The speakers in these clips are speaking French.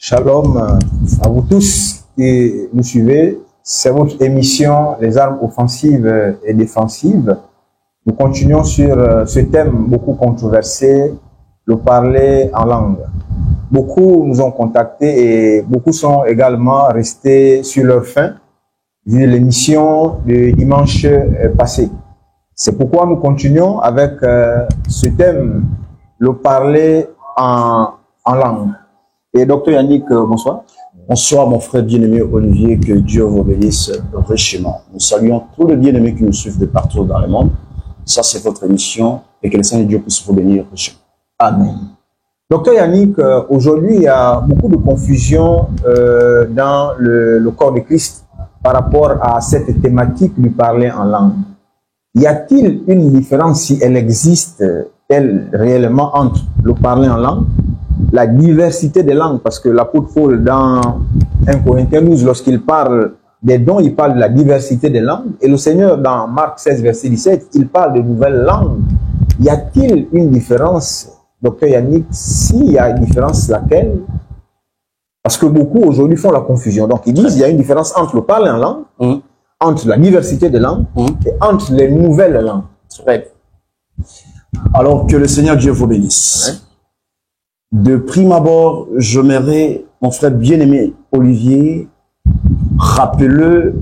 Shalom à vous tous qui nous suivez. C'est votre émission Les armes offensives et défensives. Nous continuons sur ce thème beaucoup controversé, le parler en langue. Beaucoup nous ont contactés et beaucoup sont également restés sur leur faim vu l'émission de dimanche passé. C'est pourquoi nous continuons avec ce thème, le parler en langue. Et docteur Yannick, bonsoir. Bonsoir mon frère bien-aimé Olivier, que Dieu vous bénisse richement. Nous saluons tous les bien-aimés qui nous suivent de partout dans le monde. Ça c'est votre émission et que le Seigneur Dieu puisse vous bénir richement. Amen. Docteur Yannick, aujourd'hui il y a beaucoup de confusion dans le corps de Christ par rapport à cette thématique du parler en langue. Y a-t-il une différence, si elle existe, elle réellement, entre le parler en langue, la diversité des langues, parce que l'apôtre Paul dans 1 Corinthiens 12, lorsqu'il parle des dons, il parle de la diversité des langues, et le Seigneur dans Marc 16, verset 17, il parle de nouvelles langues. Y a-t-il une différence, docteur Yannick? S'il y a une différence, laquelle? Parce que beaucoup aujourd'hui font la confusion. Donc ils disent qu'il y a une différence entre le parler en langue, entre la diversité des langues, et entre les nouvelles langues. Alors que le Seigneur Dieu vous bénisse. Ouais. De prime abord, j'aimerais, mon frère bien-aimé Olivier, rappeler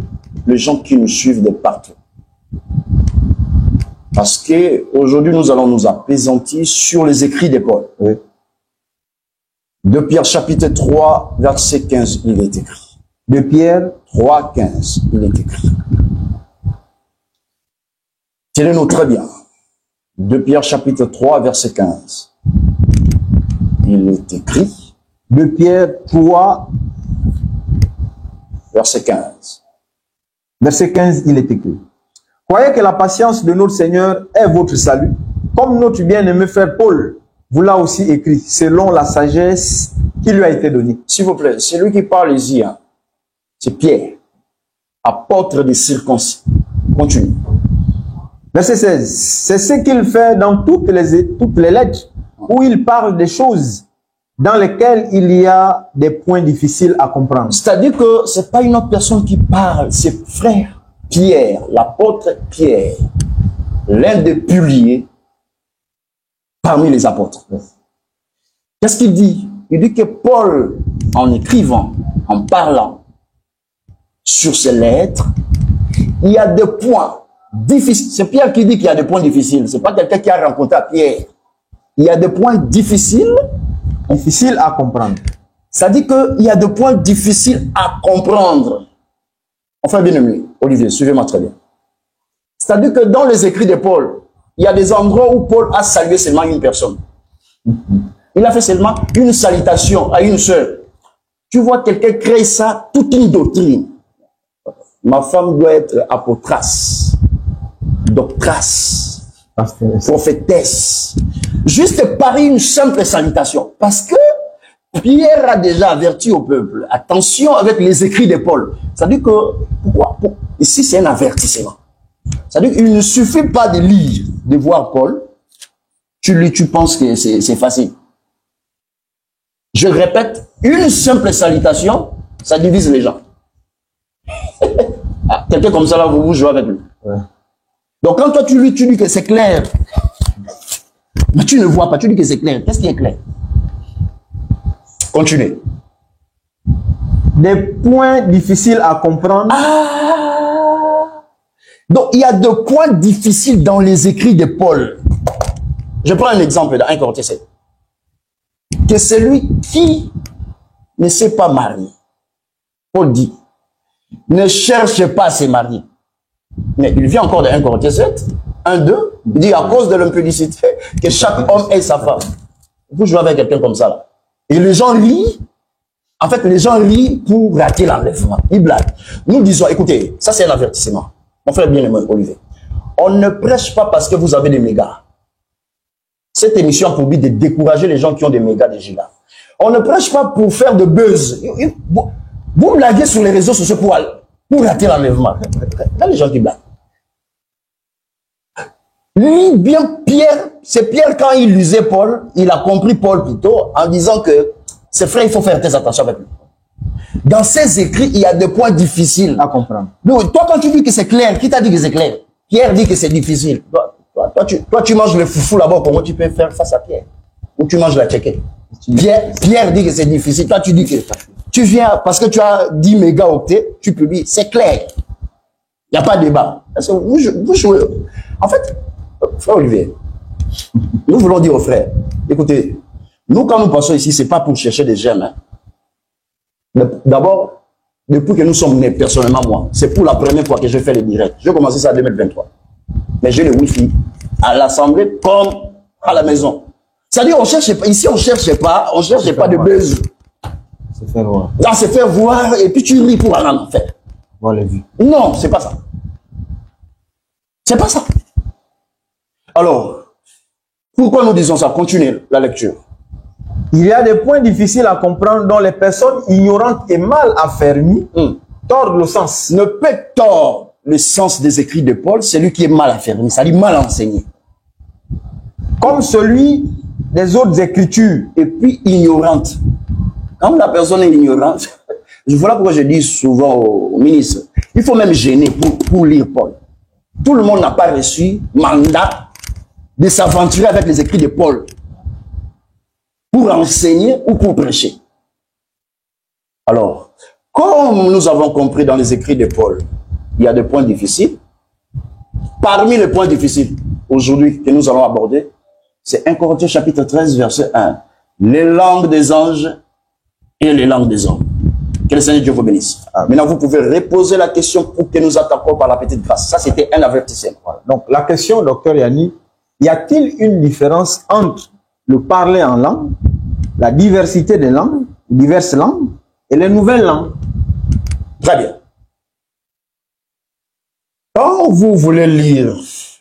les gens qui nous suivent de partout. Parce que aujourd'hui, nous allons nous appesantir sur les écrits de Paul. Oui. De Pierre chapitre 3, verset 15, il est écrit. De Pierre 3, 15, il est écrit. Tenez-nous très bien. De Pierre chapitre 3, verset 15. Il est écrit. De Pierre 3, verset 15. Verset 15, il est écrit. Croyez que la patience de notre Seigneur est votre salut, comme notre bien-aimé frère Paul vous l'a aussi écrit, selon la sagesse qui lui a été donnée. S'il vous plaît, c'est lui qui parle ici, hein. C'est Pierre, apôtre des circoncis. Continue. Verset 16. C'est ce qu'il fait dans toutes les lettres où il parle des choses dans lesquelles il y a des points difficiles à comprendre. C'est-à-dire que c'est pas une autre personne qui parle, c'est frère Pierre, l'apôtre Pierre, l'un des piliers parmi les apôtres. Qu'est-ce qu'il dit? Il dit que Paul, en écrivant, en parlant sur ces lettres, il y a des points difficiles. C'est Pierre qui dit qu'il y a des points difficiles. C'est pas quelqu'un qui a rencontré Pierre. Il y a des points difficiles à comprendre. Ça dit qu'il y a des points difficiles à comprendre. Enfin, bien aimé, Olivier, suivez-moi très bien. C'est-à-dire que dans les écrits de Paul, il y a des endroits où Paul a salué seulement une personne. Il a fait seulement une salutation à une seule. Tu vois quelqu'un créer ça, toute une doctrine. Ma femme doit être apôtresse, doctresse, prophétesse. Juste par une simple salutation. Parce que Pierre a déjà averti au peuple. Attention avec les écrits de Paul. C'est-à-dire que, pourquoi? Ici, c'est un avertissement. C'est-à-dire qu'il ne suffit pas de lire, de voir Paul. Tu lis, tu penses que c'est facile. Je répète, une simple salutation, ça divise les gens. Quelqu'un comme ça, là, vous jouez avec lui. Ouais. Donc, quand toi, tu lis, tu dis que c'est clair. Mais tu ne vois pas, tu dis que c'est clair. Qu'est-ce qui est clair? Continuez. Des points difficiles à comprendre. Ah! Donc, il y a des points difficiles dans les écrits de Paul. Je prends un exemple dans 1 Corinthiens 7. Que celui qui ne s'est pas marié, Paul dit, ne cherche pas à se marier. Mais il vient encore de 1 Corinthiens 7, 1, 2, il dit à cause de l'impudicité, que chaque homme ait sa femme. Vous jouez avec quelqu'un comme ça, là. Et les gens rient. En fait, les gens rient pour rater l'enlèvement. Ils blaguent. Nous disons, écoutez, ça c'est un avertissement. Mon frère bien-aimé Olivier. On ne prêche pas parce que vous avez des mégas. Cette émission a pour but de décourager les gens qui ont des mégas de gigas. On ne prêche pas pour faire de buzz. Vous blaguez sur les réseaux sociaux pour rater l'enlèvement. Là, les gens qui blaguent. Lis bien Pierre. C'est Pierre quand il lisait Paul, il a compris Paul plutôt en disant que Ses frères, il faut faire très attention avec lui. Dans ses écrits, il y a des points difficiles à comprendre. Donc, toi, quand tu dis que c'est clair, qui t'a dit que c'est clair? Pierre dit que c'est difficile. Toi, tu manges le foufou là-bas, comment tu peux faire face à Pierre? Ou tu manges la tchéquée? Pierre dit que c'est difficile. Toi, tu dis que tu viens, parce que tu as 10 mégaoctets, tu publies. C'est clair. Il n'y a pas de débat. Parce que vous jouez. En fait, frère Olivier, nous voulons dire aux frères, écoutez, nous, quand nous passons ici, ce n'est pas pour chercher des gemmes. Hein. D'abord, depuis que nous sommes nés, personnellement, moi, c'est pour la première fois que je fais le direct. J'ai commencé ça en 2023. Mais j'ai le Wi-Fi à l'Assemblée comme à la maison. C'est-à-dire, on cherche pas, ici, on cherche pas de buzz. Se faire voir. Dans se faire voir, et puis tu ris pour aller en enfer. Voir les vues. Non, c'est pas ça. C'est pas ça. Alors, pourquoi nous disons ça? Continuez la lecture. Il y a des points difficiles à comprendre dont les personnes ignorantes et mal affermies tordent le sens. Ne peut tordre le sens des écrits de Paul, c'est lui qui est mal affermi, c'est-à-dire mal enseigné. Comme celui des autres écritures. Et puis ignorante. Quand la personne est ignorante, voilà pourquoi je dis souvent au ministre, il faut même gêner pour lire Paul. Tout le monde n'a pas reçu mandat de s'aventurer avec les écrits de Paul pour enseigner ou pour prêcher. Alors, comme nous avons compris dans les écrits de Paul, il y a des points difficiles. Parmi les points difficiles, aujourd'hui, que nous allons aborder, c'est 1 Corinthiens chapitre 13, verset 1. Les langues des anges et les langues des hommes. Que le Seigneur Dieu vous bénisse. Maintenant, vous pouvez reposer la question pour que nous attaquions par la petite grâce. Ça, c'était un avertissement. Donc, la question, docteur Yannick, y a-t-il une différence entre le parler en langue, la diversité des langues, diverses langues, et les nouvelles langues? Très bien. Quand vous voulez lire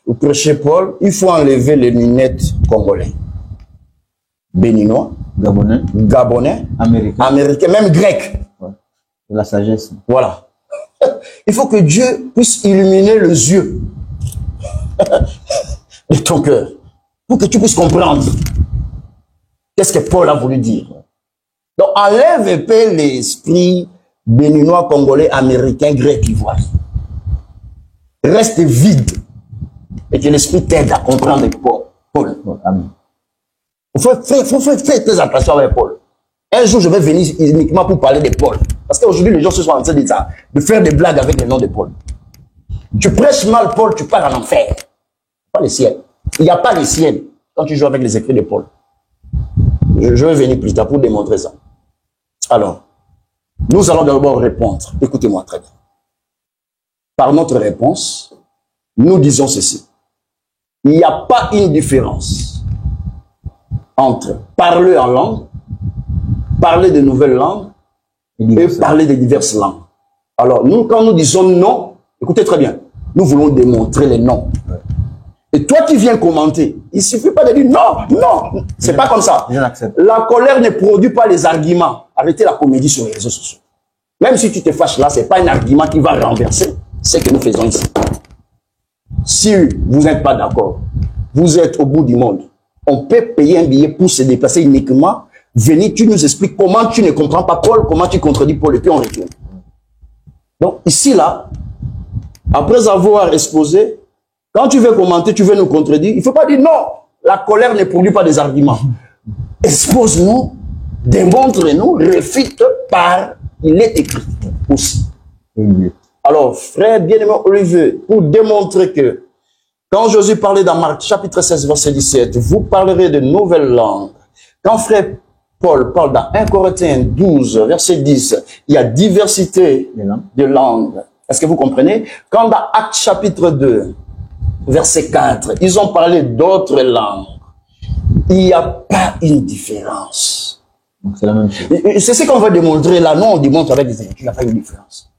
ou prêcher Paul, il faut enlever les lunettes congolais, béninois, gabonais, américains, même grecs. Ouais. De la sagesse. Voilà. Il faut que Dieu puisse illuminer les yeux de ton cœur pour que tu puisses comprendre qu'est-ce que Paul a voulu dire. Donc, enlève un peu l'esprit béninois, congolais, américain, grec, ivoirien. Reste vide et que l'esprit t'aide à comprendre Paul. Amen. Il faut faire très attention avec Paul. Un jour, je vais venir uniquement pour parler de Paul. Parce qu'aujourd'hui, les gens se sont en train de faire des blagues avec le nom de Paul. Tu prêches mal Paul, tu pars en enfer. Pas le ciel. Il n'y a pas le ciel quand tu joues avec les écrits de Paul. Je vais venir plus tard pour démontrer ça. Alors, nous allons d'abord répondre. Écoutez-moi très bien. Par notre réponse, nous disons ceci. Il n'y a pas une différence entre parler en langue, parler de nouvelles langues et parler de diverses langues. Alors, nous, quand nous disons non, écoutez très bien, nous voulons démontrer les noms. Et toi qui viens commenter, il ne suffit pas de dire non, non, c'est pas comme ça. La colère ne produit pas les arguments. Arrêtez la comédie sur les réseaux sociaux. Même si tu te fâches là, ce n'est pas un argument qui va renverser ce que nous faisons ici. Si vous n'êtes pas d'accord, vous êtes au bout du monde, on peut payer un billet pour se déplacer uniquement. Venez, tu nous expliques comment tu ne comprends pas Paul, comment tu contredis Paul, et puis on retourne. Donc ici, là, après avoir exposé, quand tu veux commenter, tu veux nous contredire, il ne faut pas dire non, la colère ne produit pas des arguments. Expose-nous, démontre-nous, réfute par, il est écrit aussi. Alors, frère bien-aimé Olivier, pour démontrer que quand Jésus parlait dans Marc chapitre 16, verset 17, vous parlerez de nouvelles langues. Quand frère Paul parle dans 1 Corinthiens 12, verset 10, il y a diversité de langues. Est-ce que vous comprenez? Quand dans Actes chapitre 2, verset 4, ils ont parlé d'autres langues. Il n'y a pas une différence. C'est la même chose. C'est ce qu'on va démontrer là. Non, on démontre avec des écrits. Il n'y a pas une différence.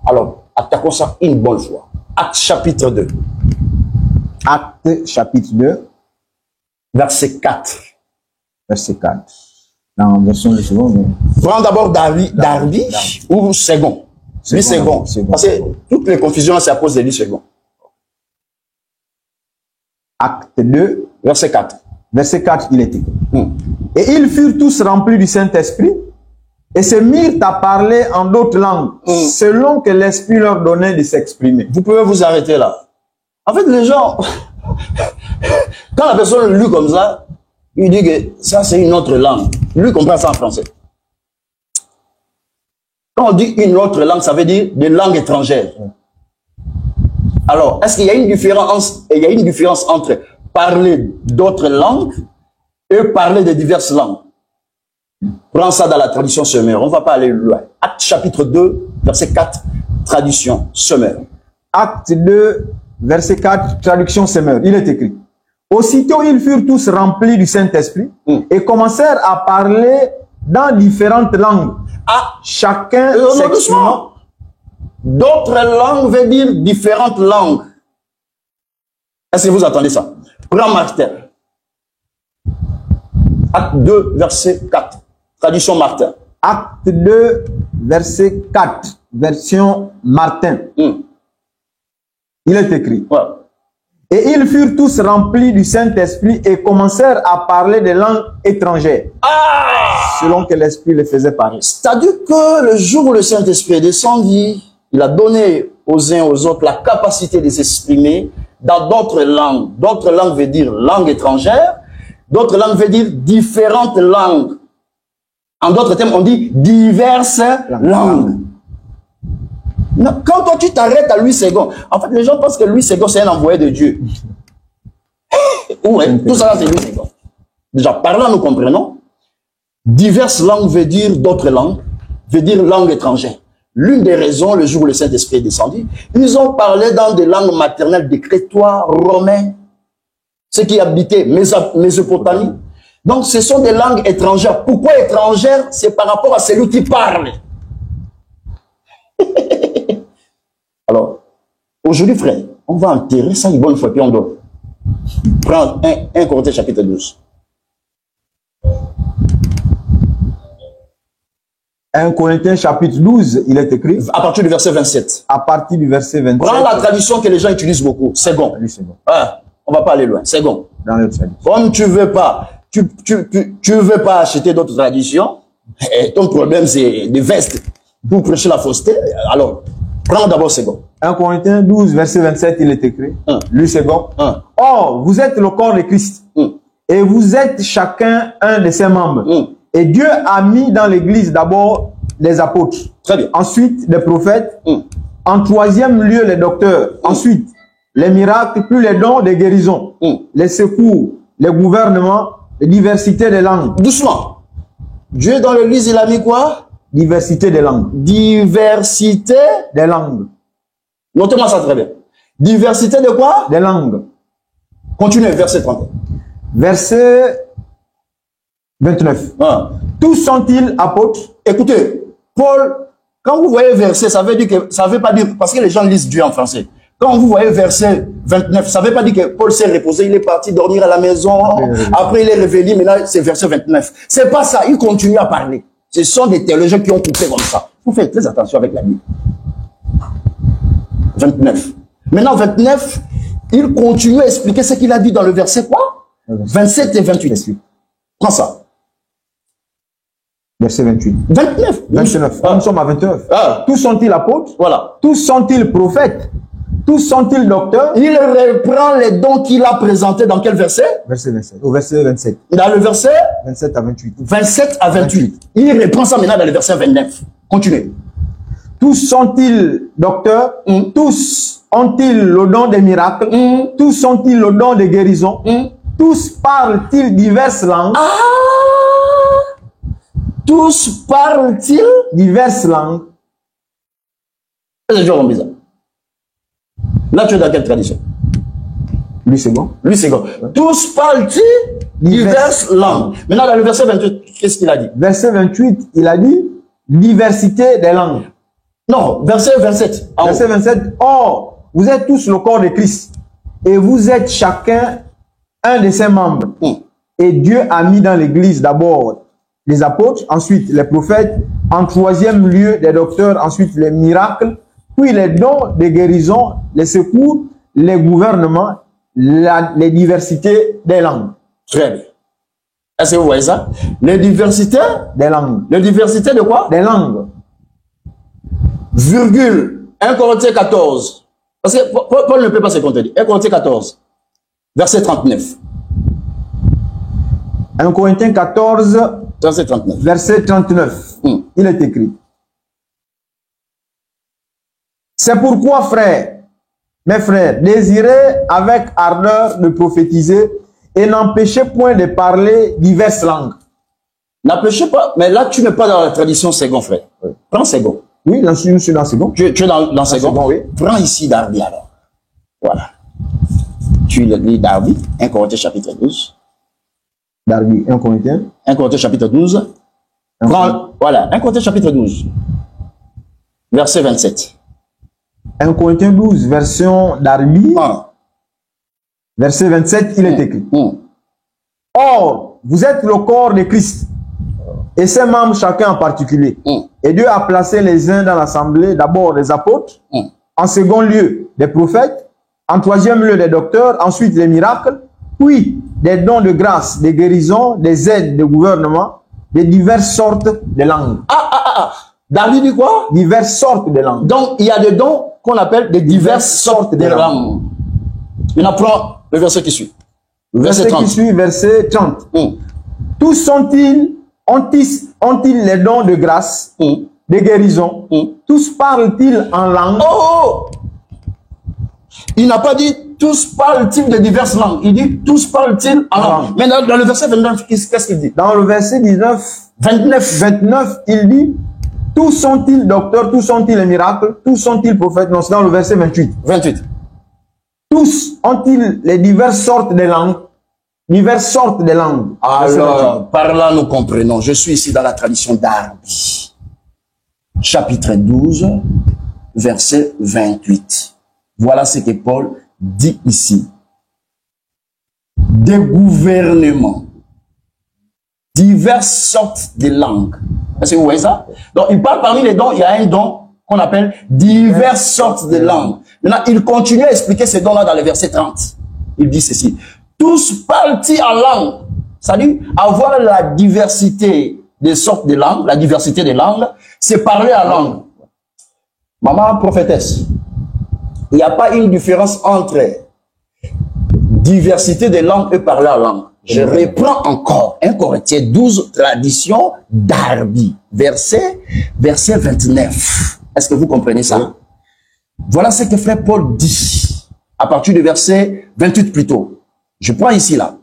Alors, attaquons ça une bonne fois. Acte chapitre 2. Acte chapitre 2. Verset 4. Verset 4. Dans la version de second. Prends d'abord Darby ou second. Lui second. Parce que toutes les confusions, c'est à cause de lui second. Acte 2. Verset 4. Verset 4, il est écrit. Et ils furent tous remplis du Saint-Esprit et se mirent à parler en d'autres langues, selon que l'Esprit leur donnait de s'exprimer. Vous pouvez vous arrêter là. En fait, les gens, quand la personne lit comme ça, il dit que ça c'est une autre langue. Lui comprend ça en français. Quand on dit une autre langue, ça veut dire des langues étrangères. Alors, est-ce qu'il y a une différence entre parler d'autres langues et parler de diverses langues? Prends ça dans la tradition sommaire. On ne va pas aller loin. Acte chapitre 2, verset 4, traduction sommaire. Acte 2, verset 4, traduction sommaire. Il est écrit. Aussitôt, ils furent tous remplis du Saint-Esprit et commencèrent à parler dans différentes langues. Chacun s'exprimant. D'autres langues veut dire différentes langues. Est-ce que vous entendez ça? Prends Martin. Acte 2, verset 4. Traduction Martin. Acte 2, verset 4. Version Martin. Il est écrit. Ouais. Et ils furent tous remplis du Saint-Esprit et commencèrent à parler des langues étrangères. Selon que l'Esprit les faisait parler. C'est-à-dire que le jour où le Saint-Esprit est descendu, il a donné aux uns aux autres la capacité de s'exprimer dans d'autres langues. D'autres langues veut dire langue étrangère. D'autres langues veut dire différentes langues. En d'autres termes, on dit diverses langues. Non, quand toi tu t'arrêtes à Louis II, en fait les gens pensent que Louis II c'est un envoyé de Dieu. Ouais, tout ça c'est Louis II. Déjà, parlant nous comprenons. Diverses langues veut dire d'autres langues, veut dire langue étrangère. L'une des raisons, le jour où le Saint-Esprit est descendu, ils ont parlé dans des langues maternelles des Crétois, Romains, ceux qui habitaient Mésopotamie. Donc ce sont des langues étrangères. Pourquoi étrangères? C'est par rapport à celui qui parle. Alors, aujourd'hui, frère, on va enterrer ça une bonne fois, puis on doit prendre 1 Corinthiens chapitre 12. 1 Corinthiens chapitre 12, il est écrit. À partir du verset 27. À partir du verset 27. Prends la tradition que les gens utilisent beaucoup. Second. On va pas aller loin. Second. Dans l'autre tradition. Comme tu veux pas, tu veux pas acheter d'autres traditions, et ton problème c'est des vestes pour prêcher la fausseté, alors prends d'abord second. 1 Corinthiens 12, verset 27, il est écrit. Lui second. Or, vous êtes le corps de Christ. Et vous êtes chacun un de ses membres. Et Dieu a mis dans l'église d'abord les apôtres. Très bien. Ensuite, les prophètes. En troisième lieu, les docteurs. Ensuite, les miracles, puis les dons de guérison. Les secours, les gouvernements, les diversités des langues. Doucement. Dieu dans l'église, il a mis quoi? Diversité des langues. Diversité des langues. Notez-moi ça très bien. Diversité de quoi? Des langues. Continuez, verset 30. Verset 29. Tous sont-ils apôtres? Écoutez, Paul, quand vous voyez verset, ça veut dire que, ça veut pas dire, parce que les gens lisent Dieu en français. Quand vous voyez verset 29, ça veut pas dire que Paul s'est reposé, il est parti dormir à la maison, après il est réveillé, maintenant c'est verset 29. C'est pas ça, il continue à parler. Ce sont des théologiens qui ont coupé comme ça. Vous faites très attention avec la Bible. 29. Maintenant, 29, il continue à expliquer ce qu'il a dit dans le verset quoi? 27 et 28. Prends ça. Verset 28. 29. 29. Nous sommes à 29. Tous sont-ils apôtres? Voilà. Tous sont-ils prophètes? Tous sont-ils docteurs? Il reprend les dons qu'il a présentés dans quel verset? Verset 27. Au verset 27. Dans le verset 27 à 28. 27 à 28. Il reprend ça maintenant dans le verset 29. Continuez. Tous sont-ils docteurs? Tous ont-ils le don des miracles? Tous sont-ils le don de guérison? Tous parlent-ils diverses langues? Tous parlent-ils diverses langues? C'est toujours bizarre. Là, tu es dans quelle tradition? Lui, c'est bon. Lui, c'est bon. Tous parlent-ils diverses langues? Maintenant, dans le verset 28, qu'est-ce qu'il a dit? Verset 28, il a dit diversité des langues. Non, verset 27. Verset 27. Or, vous êtes tous le corps de Christ et vous êtes chacun un de ses membres. Et Dieu a mis dans l'église d'abord les apôtres, ensuite les prophètes, en troisième lieu les docteurs, ensuite les miracles, puis les dons de guérison, les secours, les gouvernements, les diversités des langues. Très bien. Est-ce que vous voyez ça? Les diversités des langues. Les diversités de quoi? Des langues. Virgule. 1 Corinthiens 14. Parce que Paul ne peut pas se contredire. 1 Corinthiens 14. Verset 39. 1 Corinthiens 14, Verset 39. verset 39. Il est écrit. C'est pourquoi, frères, mes frères, désirez avec ardeur de prophétiser et n'empêchez point de parler diverses langues. N'empêchez pas, mais là tu n'es pas dans la tradition second, frère. Oui. Prends second. Oui, là je suis dans second. Tu es dans second, oui. Prends ici Darby alors. Voilà. Tu lis Darby, 1 Corinthiens chapitre 12. Darby, 1 Corinthiens. 1 Corinthiens chapitre 12. Prends, voilà, 1 Corinthiens chapitre 12. Verset 27. 1 Corinthiens 12, version Darby. Ah. Verset 27, il est écrit. Or, vous êtes le corps de Christ, et ses membres chacun en particulier. Et Dieu a placé les uns dans l'assemblée, d'abord des apôtres, en second lieu des prophètes, en troisième lieu des docteurs, ensuite les miracles, puis des dons de grâce, des guérisons, des aides de gouvernement, de diverses sortes de langues. David dit quoi? Diverses sortes de langues. Donc, il y a des dons qu'on appelle des diverses sortes de langues. On apprend le verset qui suit. Verset 30. Qui suit, verset 30. Tous ont-ils les dons de grâce, de guérison? Tous parlent-ils en langue? Il n'a pas dit tous parlent-ils de diverses langues. Il dit tous parlent-ils en langue. Mais dans le verset 29, qu'est-ce qu'il dit? Dans le verset 29, il dit tous sont-ils docteurs, tous sont-ils les miracles, tous sont-ils prophètes? Non, c'est dans le verset 28. 28. Tous ont-ils les diverses sortes de langues? Diverses sortes de langues. Alors, par là, nous comprenons. Je suis ici dans la tradition Darby. Chapitre 12, verset 28. Voilà ce que Paul dit ici. Des gouvernements. Diverses sortes de langues. Est-ce que vous voyez ça? Donc, il parle parmi les dons, il y a un don qu'on appelle diverses sortes de langues. Maintenant, il continue à expliquer ces dons-là dans le verset 30. Il dit ceci. Tous parlent-ils en langue? C'est-à-dire, avoir la diversité des sortes de langues, la diversité des langues, c'est parler en langue. Maman prophétesse, il n'y a pas une différence entre diversité des langues et parler en langue. Je reprends encore 1 Corinthiens 12, tradition Darby, verset 29. Est-ce que vous comprenez ça? Oui. Voilà ce que frère Paul dit, à partir du verset 28 plutôt. Je prends ici là.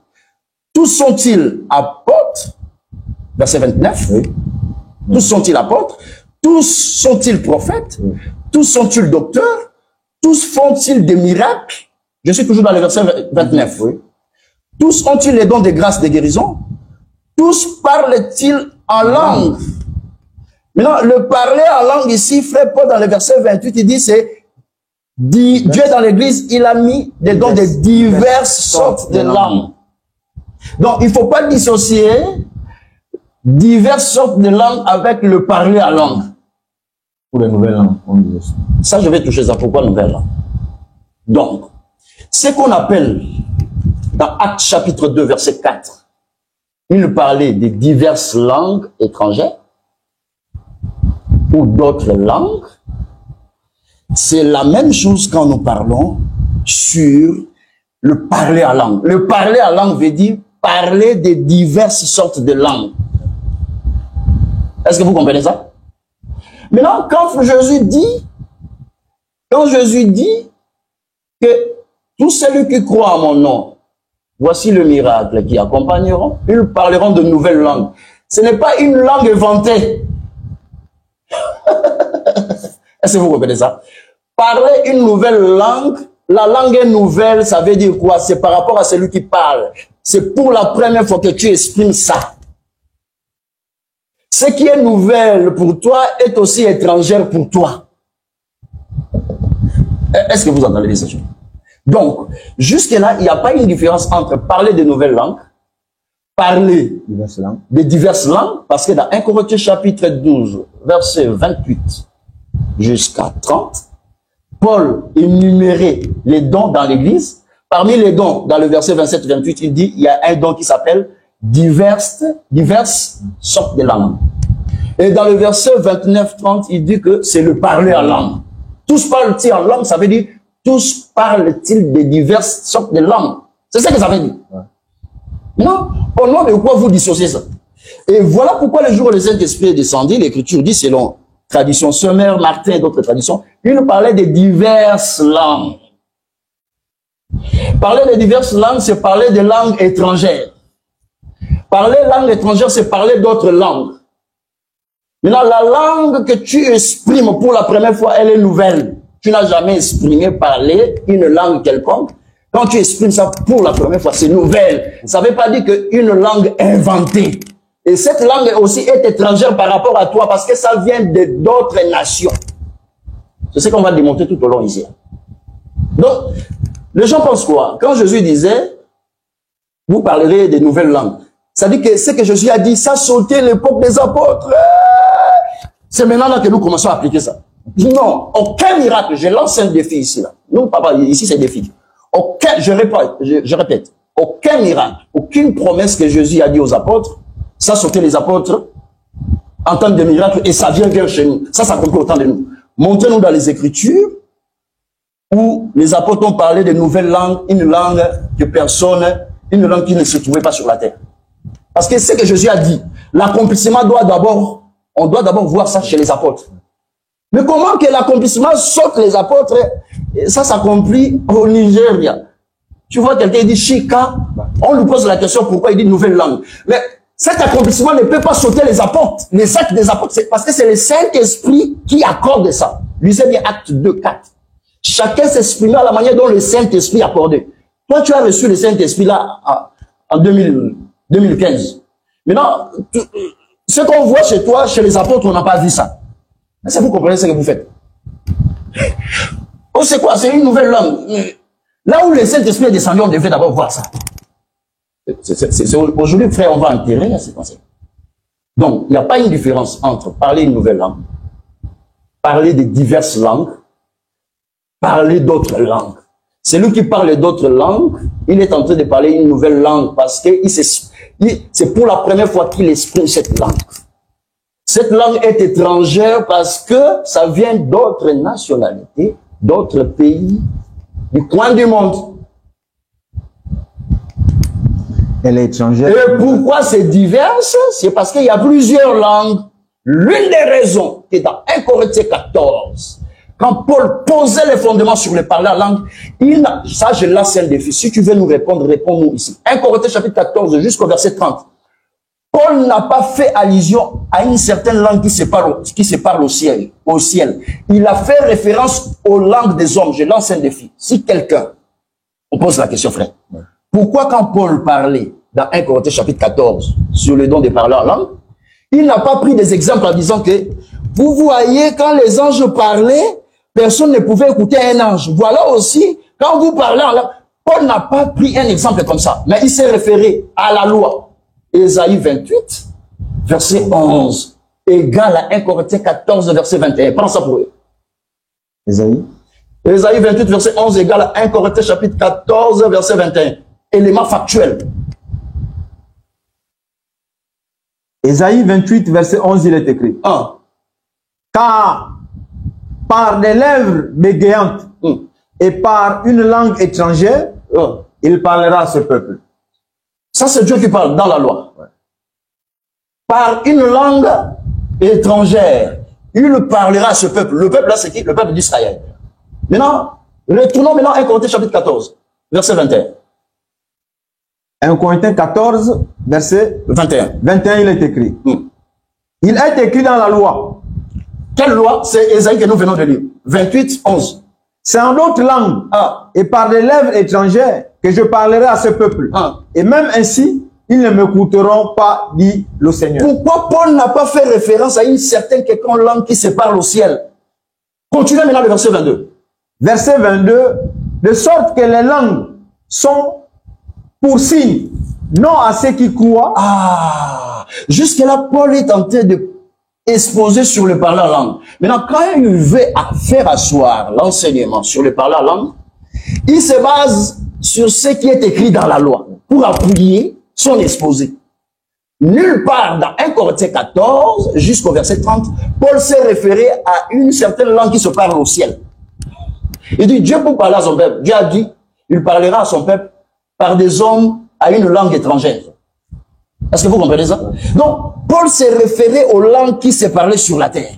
Tous sont-ils apôtres? Verset 29. Oui. Tous sont-ils apôtres? Tous sont-ils prophètes? Oui. Tous sont-ils docteurs? Tous font-ils des miracles? Je suis toujours dans le verset 29. Oui. Tous ont-ils les dons de grâce de guérison? Tous parlent-ils en langue? Maintenant, le parler en langue ici, frère Paul, dans le verset 28, il dit c'est Dieu dans l'église, il a mis des dons de diverses sortes de langues. Donc, il ne faut pas dissocier diverses sortes de langues avec le parler en langue. Pour les nouvelles langues, on dit ça. Je vais toucher ça. Pourquoi nouvelles langues? Donc, ce qu'on appelle dans Actes chapitre 2, verset 4, il parlait de diverses langues étrangères ou d'autres langues. C'est la même chose quand nous parlons sur le parler en langue. Le parler en langue veut dire parler de diverses sortes de langues. Est-ce que vous comprenez ça? Maintenant, quand Jésus dit que tous ceux qui croient à mon nom, voici le miracle qui accompagneront, ils parleront de nouvelles langues. Ce n'est pas une langue inventée. Est-ce que vous comprenez ça? Parler une nouvelle langue, la langue est nouvelle, ça veut dire quoi? C'est par rapport à celui qui parle. C'est pour la première fois que tu exprimes ça. Ce qui est nouvelle pour toi est aussi étrangère pour toi. Est-ce que vous entendez ces choses? Donc, jusque-là, il n'y a pas une différence entre parler de nouvelles langues, parler de diverses langues, parce que dans 1 Corinthiens chapitre 12, verset 28 jusqu'à 30, Paul énumérait les dons dans l'église. Parmi les dons, dans le verset 27-28, il dit, il y a un don qui s'appelle diverses sortes de langues. Et dans le verset 29-30, il dit que c'est le parler en langue. Tous parlent-ils en langue, ça veut dire tous parlent-ils de diverses sortes de langues. C'est ça que ça veut dire. Non, au nom de quoi vous dissociez ça? Et voilà pourquoi le jour où le Saint-Esprit est descendu, l'Écriture dit, selon tradition Sommaire, Martin et d'autres traditions, il nous parlait de diverses langues. Parler de diverses langues, c'est parler de langues étrangères. Parler langue étrangère, c'est parler d'autres langues. Maintenant, la langue que tu exprimes pour la première fois, elle est nouvelle. Tu n'as jamais exprimé, parlé une langue quelconque. Quand tu exprimes ça pour la première fois, c'est nouvelle. Ça ne veut pas dire qu'une langue inventée. Et cette langue aussi est étrangère par rapport à toi parce que ça vient d'autres nations. C'est ce qu'on va démontrer tout au long ici. Donc, les gens pensent quoi? Quand Jésus disait, vous parlerez des nouvelles langues. Ça dit que ce que Jésus a dit, ça sautait l'époque des apôtres. C'est maintenant là que nous commençons à appliquer ça. Non, aucun miracle. Je lance un défi ici. Là. Non, papa, ici c'est défi. Aucun, je répète, aucun miracle, aucune promesse que Jésus a dit aux apôtres, ça sautait les apôtres en temps de miracle et ça vient vers chez nous. Ça s'accomplit au temps de nous. Montrez-nous dans les Écritures où les apôtres ont parlé de nouvelles langues, une langue que personne, une langue qui ne se trouvait pas sur la terre. Parce que ce que Jésus a dit, l'accomplissement doit d'abord, on doit d'abord voir ça chez les apôtres. Mais comment que l'accomplissement saute les apôtres, ça s'accomplit au Nigeria. Tu vois quelqu'un dit Chika, on lui pose la question pourquoi il dit nouvelle langue. Mais cet accomplissement ne peut pas sauter les apôtres. Les actes des apôtres, c'est parce que c'est le Saint-Esprit qui accorde ça. Lisez bien Acte 2, 4. Chacun s'exprime à la manière dont le Saint-Esprit accordait. Toi, tu as reçu le Saint-Esprit là en 2015. Maintenant, ce qu'on voit chez toi, chez les apôtres, on n'a pas vu ça. Est-ce que vous comprenez ce que vous faites? Oh, c'est quoi? C'est une nouvelle langue. Là où le Saint-Esprit est descendu, on devait d'abord voir ça. Aujourd'hui, frère, on va enterrer ces concepts. Donc, il n'y a pas une différence entre parler une nouvelle langue, parler de diverses langues, parler d'autres langues. Celui qui parle d'autres langues, il est en train de parler une nouvelle langue parce que c'est pour la première fois qu'il exprime cette langue. Cette langue est étrangère parce que ça vient d'autres nationalités, d'autres pays, du coin du monde. Elle est étrangère. Et pourquoi c'est divers? C'est parce qu'il y a plusieurs langues. L'une des raisons est dans 1 Corinthiens 14. Quand Paul posait les fondements sur le parler en langue, ça je lance un défi. Si tu veux nous répondre, réponds-nous ici. 1 Corinthiens chapitre 14 jusqu'au verset 30. Paul n'a pas fait allusion à une certaine langue qui se parle au ciel. Il a fait référence aux langues des hommes. Je lance un défi. Si quelqu'un, on pose la question, frère. Pourquoi quand Paul parlait dans 1 Corinthiens chapitre 14 sur le don de parler en langue, il n'a pas pris des exemples en disant que vous voyez quand les anges parlaient, personne ne pouvait écouter un ange. Voilà aussi, quand vous parlez en langue, Paul n'a pas pris un exemple comme ça, mais il s'est référé à la loi. Ésaïe 28, verset 11, égal à 1 Corinthiens 14, verset 21. Prends ça pour eux. Ésaïe 28, verset 11, égal à 1 Corinthiens chapitre 14, verset 21. Élément factuel. Ésaïe 28, verset 11, il est écrit. 1. Car par des lèvres bégayantes et par une langue étrangère, il parlera à ce peuple. Ça, c'est Dieu qui parle dans la loi. Ouais. Par une langue étrangère, il parlera à ce peuple. Le peuple là, c'est qui? Le peuple d'Israël. Maintenant, retournons maintenant à 1 Corinthiens chapitre 14, verset 21. 1 Corinthiens 14, verset 21. 21, il est écrit. Il est écrit dans la loi. Quelle loi? C'est Ésaïe que nous venons de lire. 28, 11. C'est en d'autres langues et par des lèvres étrangères que je parlerai à ce peuple. Et même ainsi, ils ne m'écouteront pas, dit le Seigneur. Pourquoi Paul n'a pas fait référence à une certaine quelconque langue qui se parle au ciel? Continuez maintenant le verset 22. Verset 22, de sorte que les langues sont pour signe, non à ceux qui croient. Jusque-là, Paul est en train de exposé sur le parler en langue. Maintenant, quand il veut faire asseoir l'enseignement sur le parler en langue, il se base sur ce qui est écrit dans la loi pour appuyer son exposé. nulle part dans 1 Corinthiens 14 jusqu'au verset 30, Paul s'est référé à une certaine langue qui se parle au ciel. Il dit, Dieu pour parler à son peuple, Dieu a dit, il parlera à son peuple par des hommes à une langue étrangère. Est-ce que vous comprenez ça? Donc, Paul s'est référé aux langues qui se parlaient sur la terre.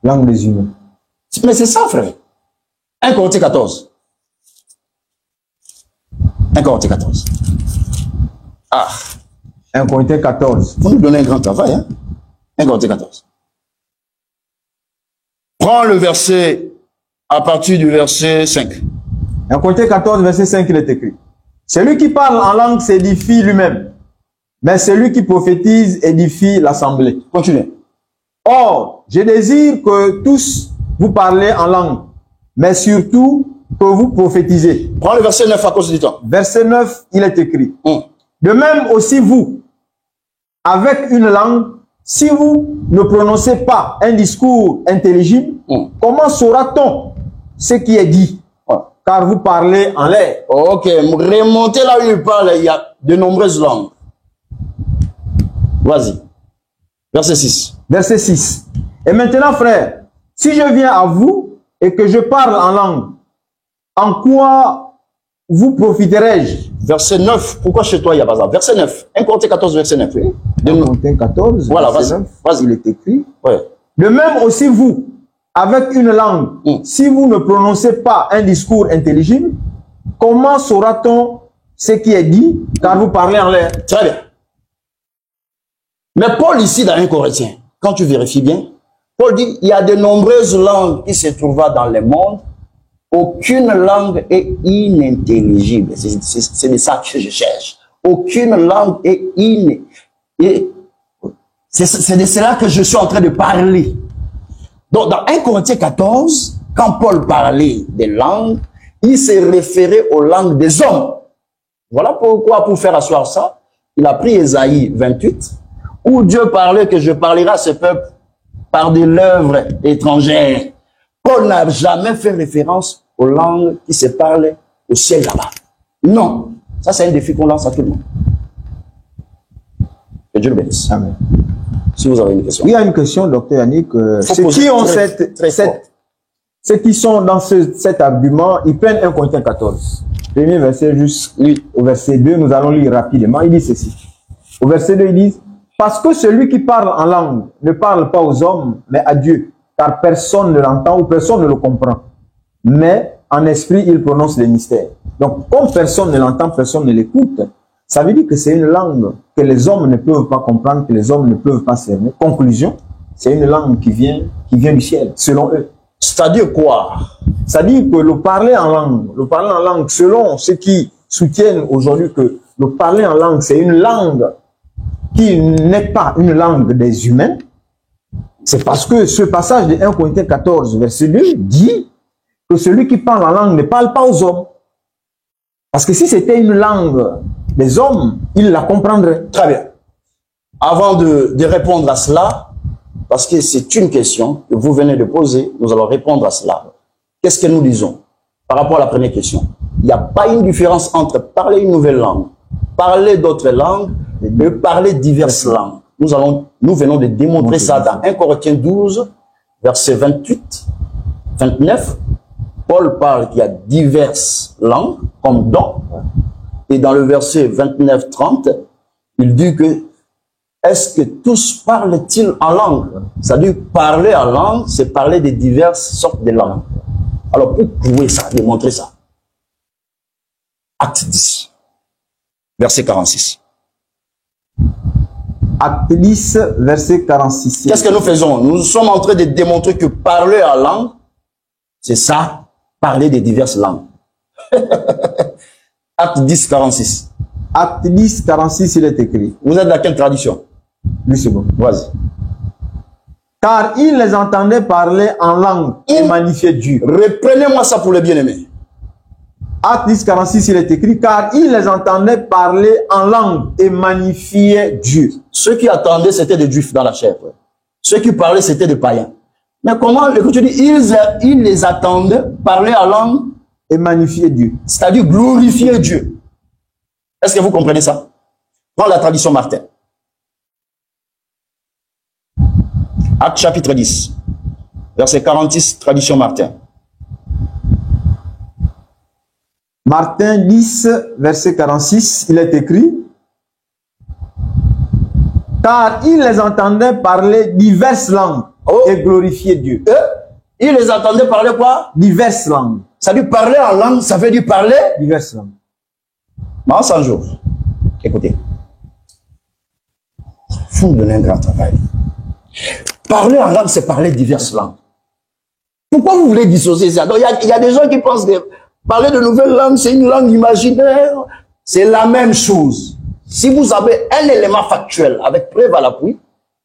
Langue des humains. Mais c'est ça, frère. 1 Corinthiens 14. 1 Corinthiens 14. Ah. 1 Corinthiens 14. Vous nous donnez un grand travail, hein? 1 Corinthiens 14. Prends le verset à partir du verset 5. 1 Corinthiens 14, verset 5, il est écrit. Celui qui parle en langue s'édifie lui-même, mais celui qui prophétise édifie l'assemblée. Continuez. Or, je désire que tous vous parlez en langue, mais surtout que vous prophétisez. Prends le verset 9 à cause du temps. Verset 9, il est écrit. De même aussi vous, avec une langue, si vous ne prononcez pas un discours intelligible, comment saura-t-on ce qui est dit? Car vous parlez en l'air. Ok, remontez là où il parle, il y a de nombreuses langues. Vas-y. Verset 6. Verset 6. Et maintenant, frère, si je viens à vous et que je parle en langue, en quoi vous profiterai-je? Verset 9. Pourquoi chez toi il n'y a pas ça? Verset 9. 1 Corinthiens 14, verset 9. Oui. 1 Corinthiens 14, voilà, verset 9. Vas-y, il est écrit. Ouais. De même aussi vous, avec une langue, si vous ne prononcez pas un discours intelligible, comment saura-t-on ce qui est dit, car vous parlez en l'air? Très bien. Mais Paul ici dans 1 Corinthiens, quand tu vérifies bien, Paul dit, il y a de nombreuses langues qui se trouvent dans le monde. Aucune langue est inintelligible. C'est de ça que je cherche. Aucune langue est c'est de cela que je suis en train de parler. Donc, dans 1 Corinthiens 14, quand Paul parlait des langues, il s'est référé aux langues des hommes. Voilà pourquoi, pour faire asseoir ça, il a pris Ésaïe 28, où Dieu parlait que je parlerai à ce peuple par de l'œuvre étrangère. Paul n'a jamais fait référence aux langues qui se parlent au ciel là-bas. Non. Ça, c'est un défi qu'on lance à tout le monde. Que Dieu le bénisse. Amen. Si vous avez une question. Il y a une question, docteur Yannick. Ceux qui sont dans cet argument, ils prennent 1 Corinthiens 14. Premier verset jusqu'au verset 2, nous allons lire rapidement. Il dit ceci. Au verset 2, il dit, parce que celui qui parle en langue ne parle pas aux hommes, mais à Dieu, car personne ne l'entend ou personne ne le comprend. Mais en esprit, il prononce les mystères. Donc, comme personne ne l'entend, personne ne l'écoute, ça veut dire que c'est une langue que les hommes ne peuvent pas comprendre, que les hommes ne peuvent pas cerner. Conclusion, c'est une langue qui vient du ciel, selon eux. C'est-à-dire quoi? C'est-à-dire que le parler en langue, selon ceux qui soutiennent aujourd'hui que le parler en langue, c'est une langue qui n'est pas une langue des humains, c'est parce que ce passage de 1 Corinthiens 14, verset 2, dit que celui qui parle en langue ne parle pas aux hommes. Parce que si c'était une langue des hommes, ils la comprendraient. Très bien. Avant de répondre à cela, parce que c'est une question que vous venez de poser, nous allons répondre à cela. Qu'est-ce que nous disons par rapport à la première question? Il n'y a pas une différence entre parler une nouvelle langue, parler d'autres langues et parler diverses langues. Nous venons de démontrer ça dans 1 Corinthiens 12, verset 28, 29. Paul parle qu'il y a diverses langues comme dons. Et dans le verset 29-30, il dit que est-ce que tous parlent-ils en langue? C'est-à-dire parler en langue, c'est parler de diverses sortes de langues. Alors pour prouver ça, démontrer ça, Acte 10, verset 46. Acte 10, verset 46. Qu'est-ce que nous faisons? Nous sommes en train de démontrer que parler en langue, c'est ça, parler de diverses langues. Acte 10, 46. Acte 10, 46, il est écrit. Vous êtes dans quelle tradition? Lui, c'est bon. Vas-y. Car il les entendait parler en langue et magnifier Dieu. Reprenez-moi ça pour les bien-aimés. Acte 10, 46, il est écrit. Car il les entendait parler en langue et magnifier Dieu. Ceux qui attendaient, c'était des juifs dans la chair. Ceux qui parlaient, c'était des païens. Mais comment, écoute, tu dis, ils les attendaient parler en langue et magnifier Dieu. C'est-à-dire glorifier Dieu. Est-ce que vous comprenez ça? Prends la tradition Martin. Acte chapitre 10, verset 46, tradition Martin. Martin 10, verset 46, il est écrit: car il les entendait parler diverses langues et glorifier Dieu. Il les entendait parler quoi? Diverses langues. Ça veut dire parler en langue, ça veut dire parler diverses langues. Mais 100 jours. Écoutez. Il faut me donner un grand travail. Parler en langue, c'est parler diverses langues. Pourquoi vous voulez dissocier ça? Donc, il y a des gens qui pensent que parler de nouvelles langues, c'est une langue imaginaire. C'est la même chose. Si vous avez un élément factuel avec preuve à l'appui,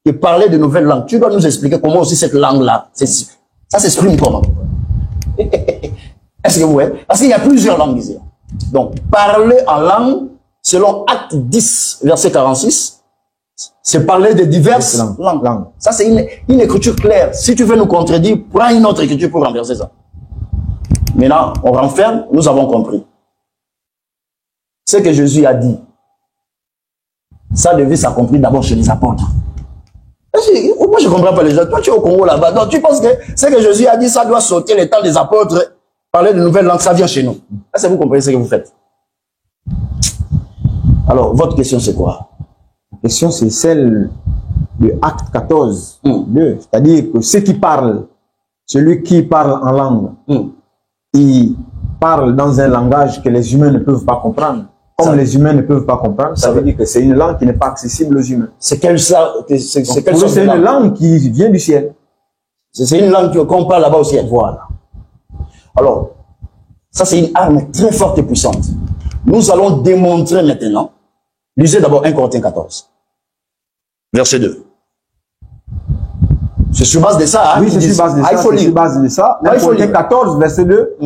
que parler de nouvelles langues, tu dois nous expliquer comment aussi cette langue-là, ça s'exprime comment? Est-ce que vous voyez? Parce qu'il y a plusieurs langues ici. Donc, parler en langue, selon Acte 10, verset 46, c'est parler de diverses langues. Ça, c'est une écriture claire. Si tu veux nous contredire, prends une autre écriture pour renverser ça. Maintenant, on renferme, nous avons compris. Ce que Jésus a dit, ça devait s'accomplir d'abord chez les apôtres. Moi, je ne comprends pas les gens. Toi, tu es au Congo là-bas. Donc, tu penses que ce que Jésus a dit, ça doit sauter le temps des apôtres, parler de nouvelles langues, ça vient chez nous. Est-ce que vous comprenez ce que vous faites? Alors, votre question, c'est quoi? La question, c'est celle de Acte 14, 2. C'est-à-dire que ceux qui parlent, celui qui parle en langue, il parle dans un langage que les humains ne peuvent pas comprendre. Comme les humains ne peuvent pas comprendre, ça veut dire que c'est une langue qui n'est pas accessible aux humains. C'est quelle sorte c'est une langue qui vient du ciel. C'est une langue qu'on parle là-bas au ciel. Voilà. Alors, ça c'est une arme très forte et puissante. Nous allons démontrer maintenant. Lisez d'abord 1 Corinthiens 14. Verset 2. C'est sur base de ça. Oui, c'est sur base de ça. Il faut lire. Sur base de ça. 1 Corinthiens 14, verset 2.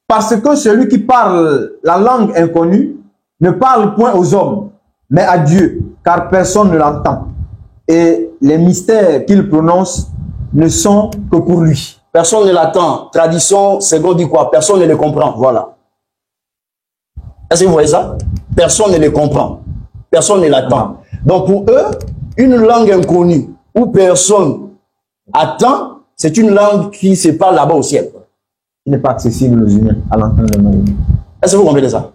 Parce que celui qui parle la langue inconnue ne parle point aux hommes, mais à Dieu, car personne ne l'entend. Et les mystères qu'il prononce ne sont que pour lui. Personne ne l'attend. Tradition, second dit quoi? Personne ne le comprend. Voilà. Est-ce que vous voyez ça? Personne ne le comprend. Personne ne l'attend. Donc pour eux, une langue inconnue où personne attend, c'est une langue qui se parle là-bas au ciel. Il n'est pas accessible aux humains à l'entendement. Est-ce que vous comprenez ça?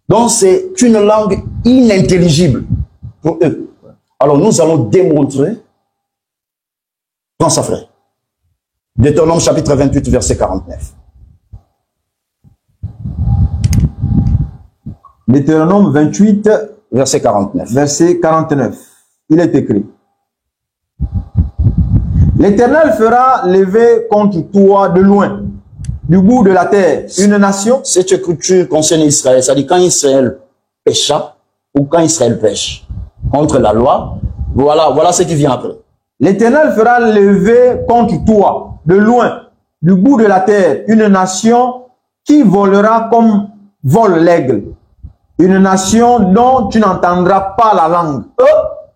Donc c'est une langue inintelligible pour eux. Alors nous allons démontrer. Prends ça, frère. Deutéronome chapitre 28, verset 49. Deutéronome 28, verset 49. Verset 49. Il est écrit: L'Éternel fera lever contre toi de loin, du bout de la terre, une nation. Cette écriture concerne Israël. Ça dit quand Israël pécha ou quand Israël pêche contre la loi. Voilà ce qui vient après. L'Éternel fera lever contre toi de loin, du bout de la terre, une nation qui volera comme vole l'aigle. Une nation dont tu n'entendras pas la langue.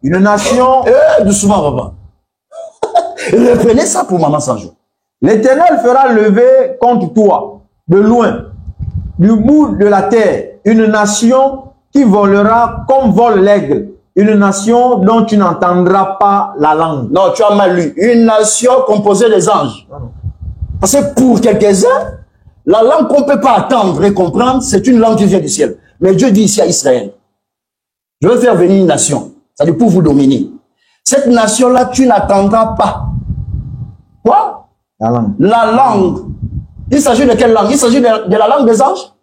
Une nation... doucement, papa. Reprenez ça pour maman Sanjo. L'Éternel fera lever contre toi, de loin, du bout de la terre, une nation qui volera comme vole l'aigle. Une nation dont tu n'entendras pas la langue. Non, tu as mal lu. Une nation composée des anges. Parce que pour quelques-uns, la langue qu'on ne peut pas attendre et comprendre, c'est une langue qui vient du ciel. Mais Dieu dit ici à Israël, je vais faire venir une nation, c'est-à-dire pour vous dominer. Cette nation-là, tu n'attendras pas. Quoi? La langue. La langue. Il s'agit de quelle langue? Il s'agit de la langue des anges.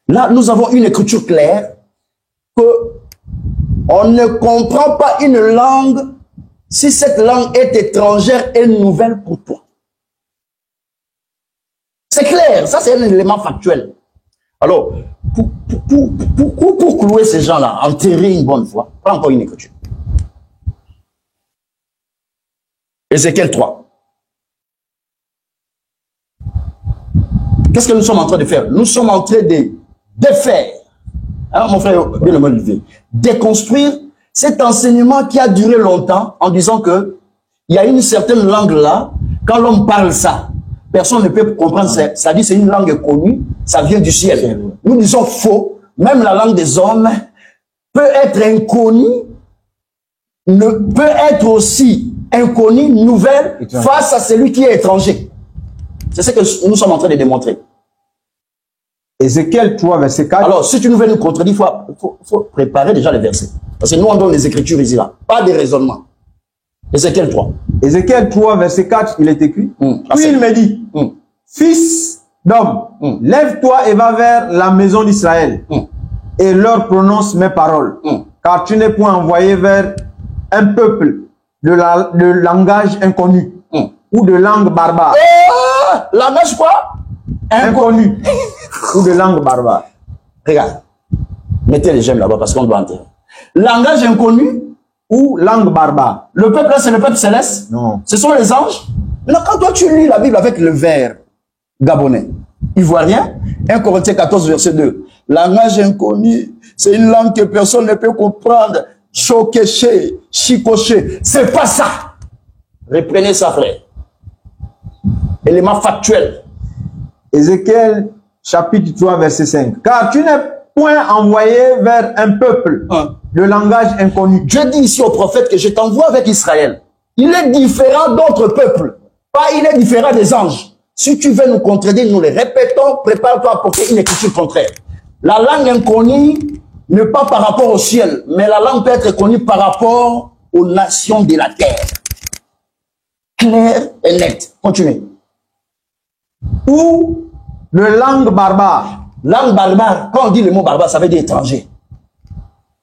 Là, nous avons une écriture claire que on ne comprend pas une langue si cette langue est étrangère et nouvelle pour toi. C'est clair, ça c'est un élément factuel. Alors, pour clouer ces gens-là, enterrer une bonne fois, prends encore une écriture. Ézéchiel 3. Qu'est-ce que nous sommes en train de faire? Nous sommes en train de défaire, hein, mon frère, bien le levé, déconstruire cet enseignement qui a duré longtemps en disant que il y a une certaine langue là, quand l'homme parle ça, personne ne peut comprendre ça. Ça dit c'est une langue connue, ça vient du ciel. Nous disons faux. Même la langue des hommes peut être inconnue ne peut être aussi inconnu, nouvelle, face à celui qui est étranger. C'est ce que nous sommes en train de démontrer. Ézéchiel 3, verset 4. Alors, si tu nous veux nous contredire, il faut préparer déjà les versets. Parce que nous, on donne les Écritures ici, là. Pas des raisonnements. Ézéchiel 3. Ézéchiel 3, verset 4, il est écrit. Puis il me dit, fils d'homme, lève-toi et va vers la maison d'Israël et leur prononce mes paroles. Car tu n'es point envoyé vers un peuple de langage inconnu ou de langue barbare. Langage quoi? Inconnu ou de langue barbare. Regarde. Mettez les gemmes là-bas parce qu'on doit entrer. Langage inconnu ou langue barbare. Le peuple là, c'est le peuple céleste? Non. Ce sont les anges? Maintenant, quand toi tu lis la Bible avec le vers gabonais, ivoirien, 1 Corinthiens 14, verset 2. Langage inconnu, c'est une langue que personne ne peut comprendre. Chokéché, chicoché. C'est pas ça. Reprenez ça, frère. Élément factuel. Ézéchiel chapitre 3, verset 5. Car tu n'es point envoyé vers un peuple de langage inconnu. Dieu dit ici au prophète que je t'envoie avec Israël. Il est différent d'autres peuples. Pas il est différent des anges. Si tu veux nous contredire, nous les répétons, prépare-toi à porter une écriture contraire. La langue inconnue n'est pas par rapport au ciel, mais la langue peut être connue par rapport aux nations de la terre. Clair et net. Continuez. Ou de langue barbare. Langue barbare, quand on dit le mot barbare, ça veut dire étranger.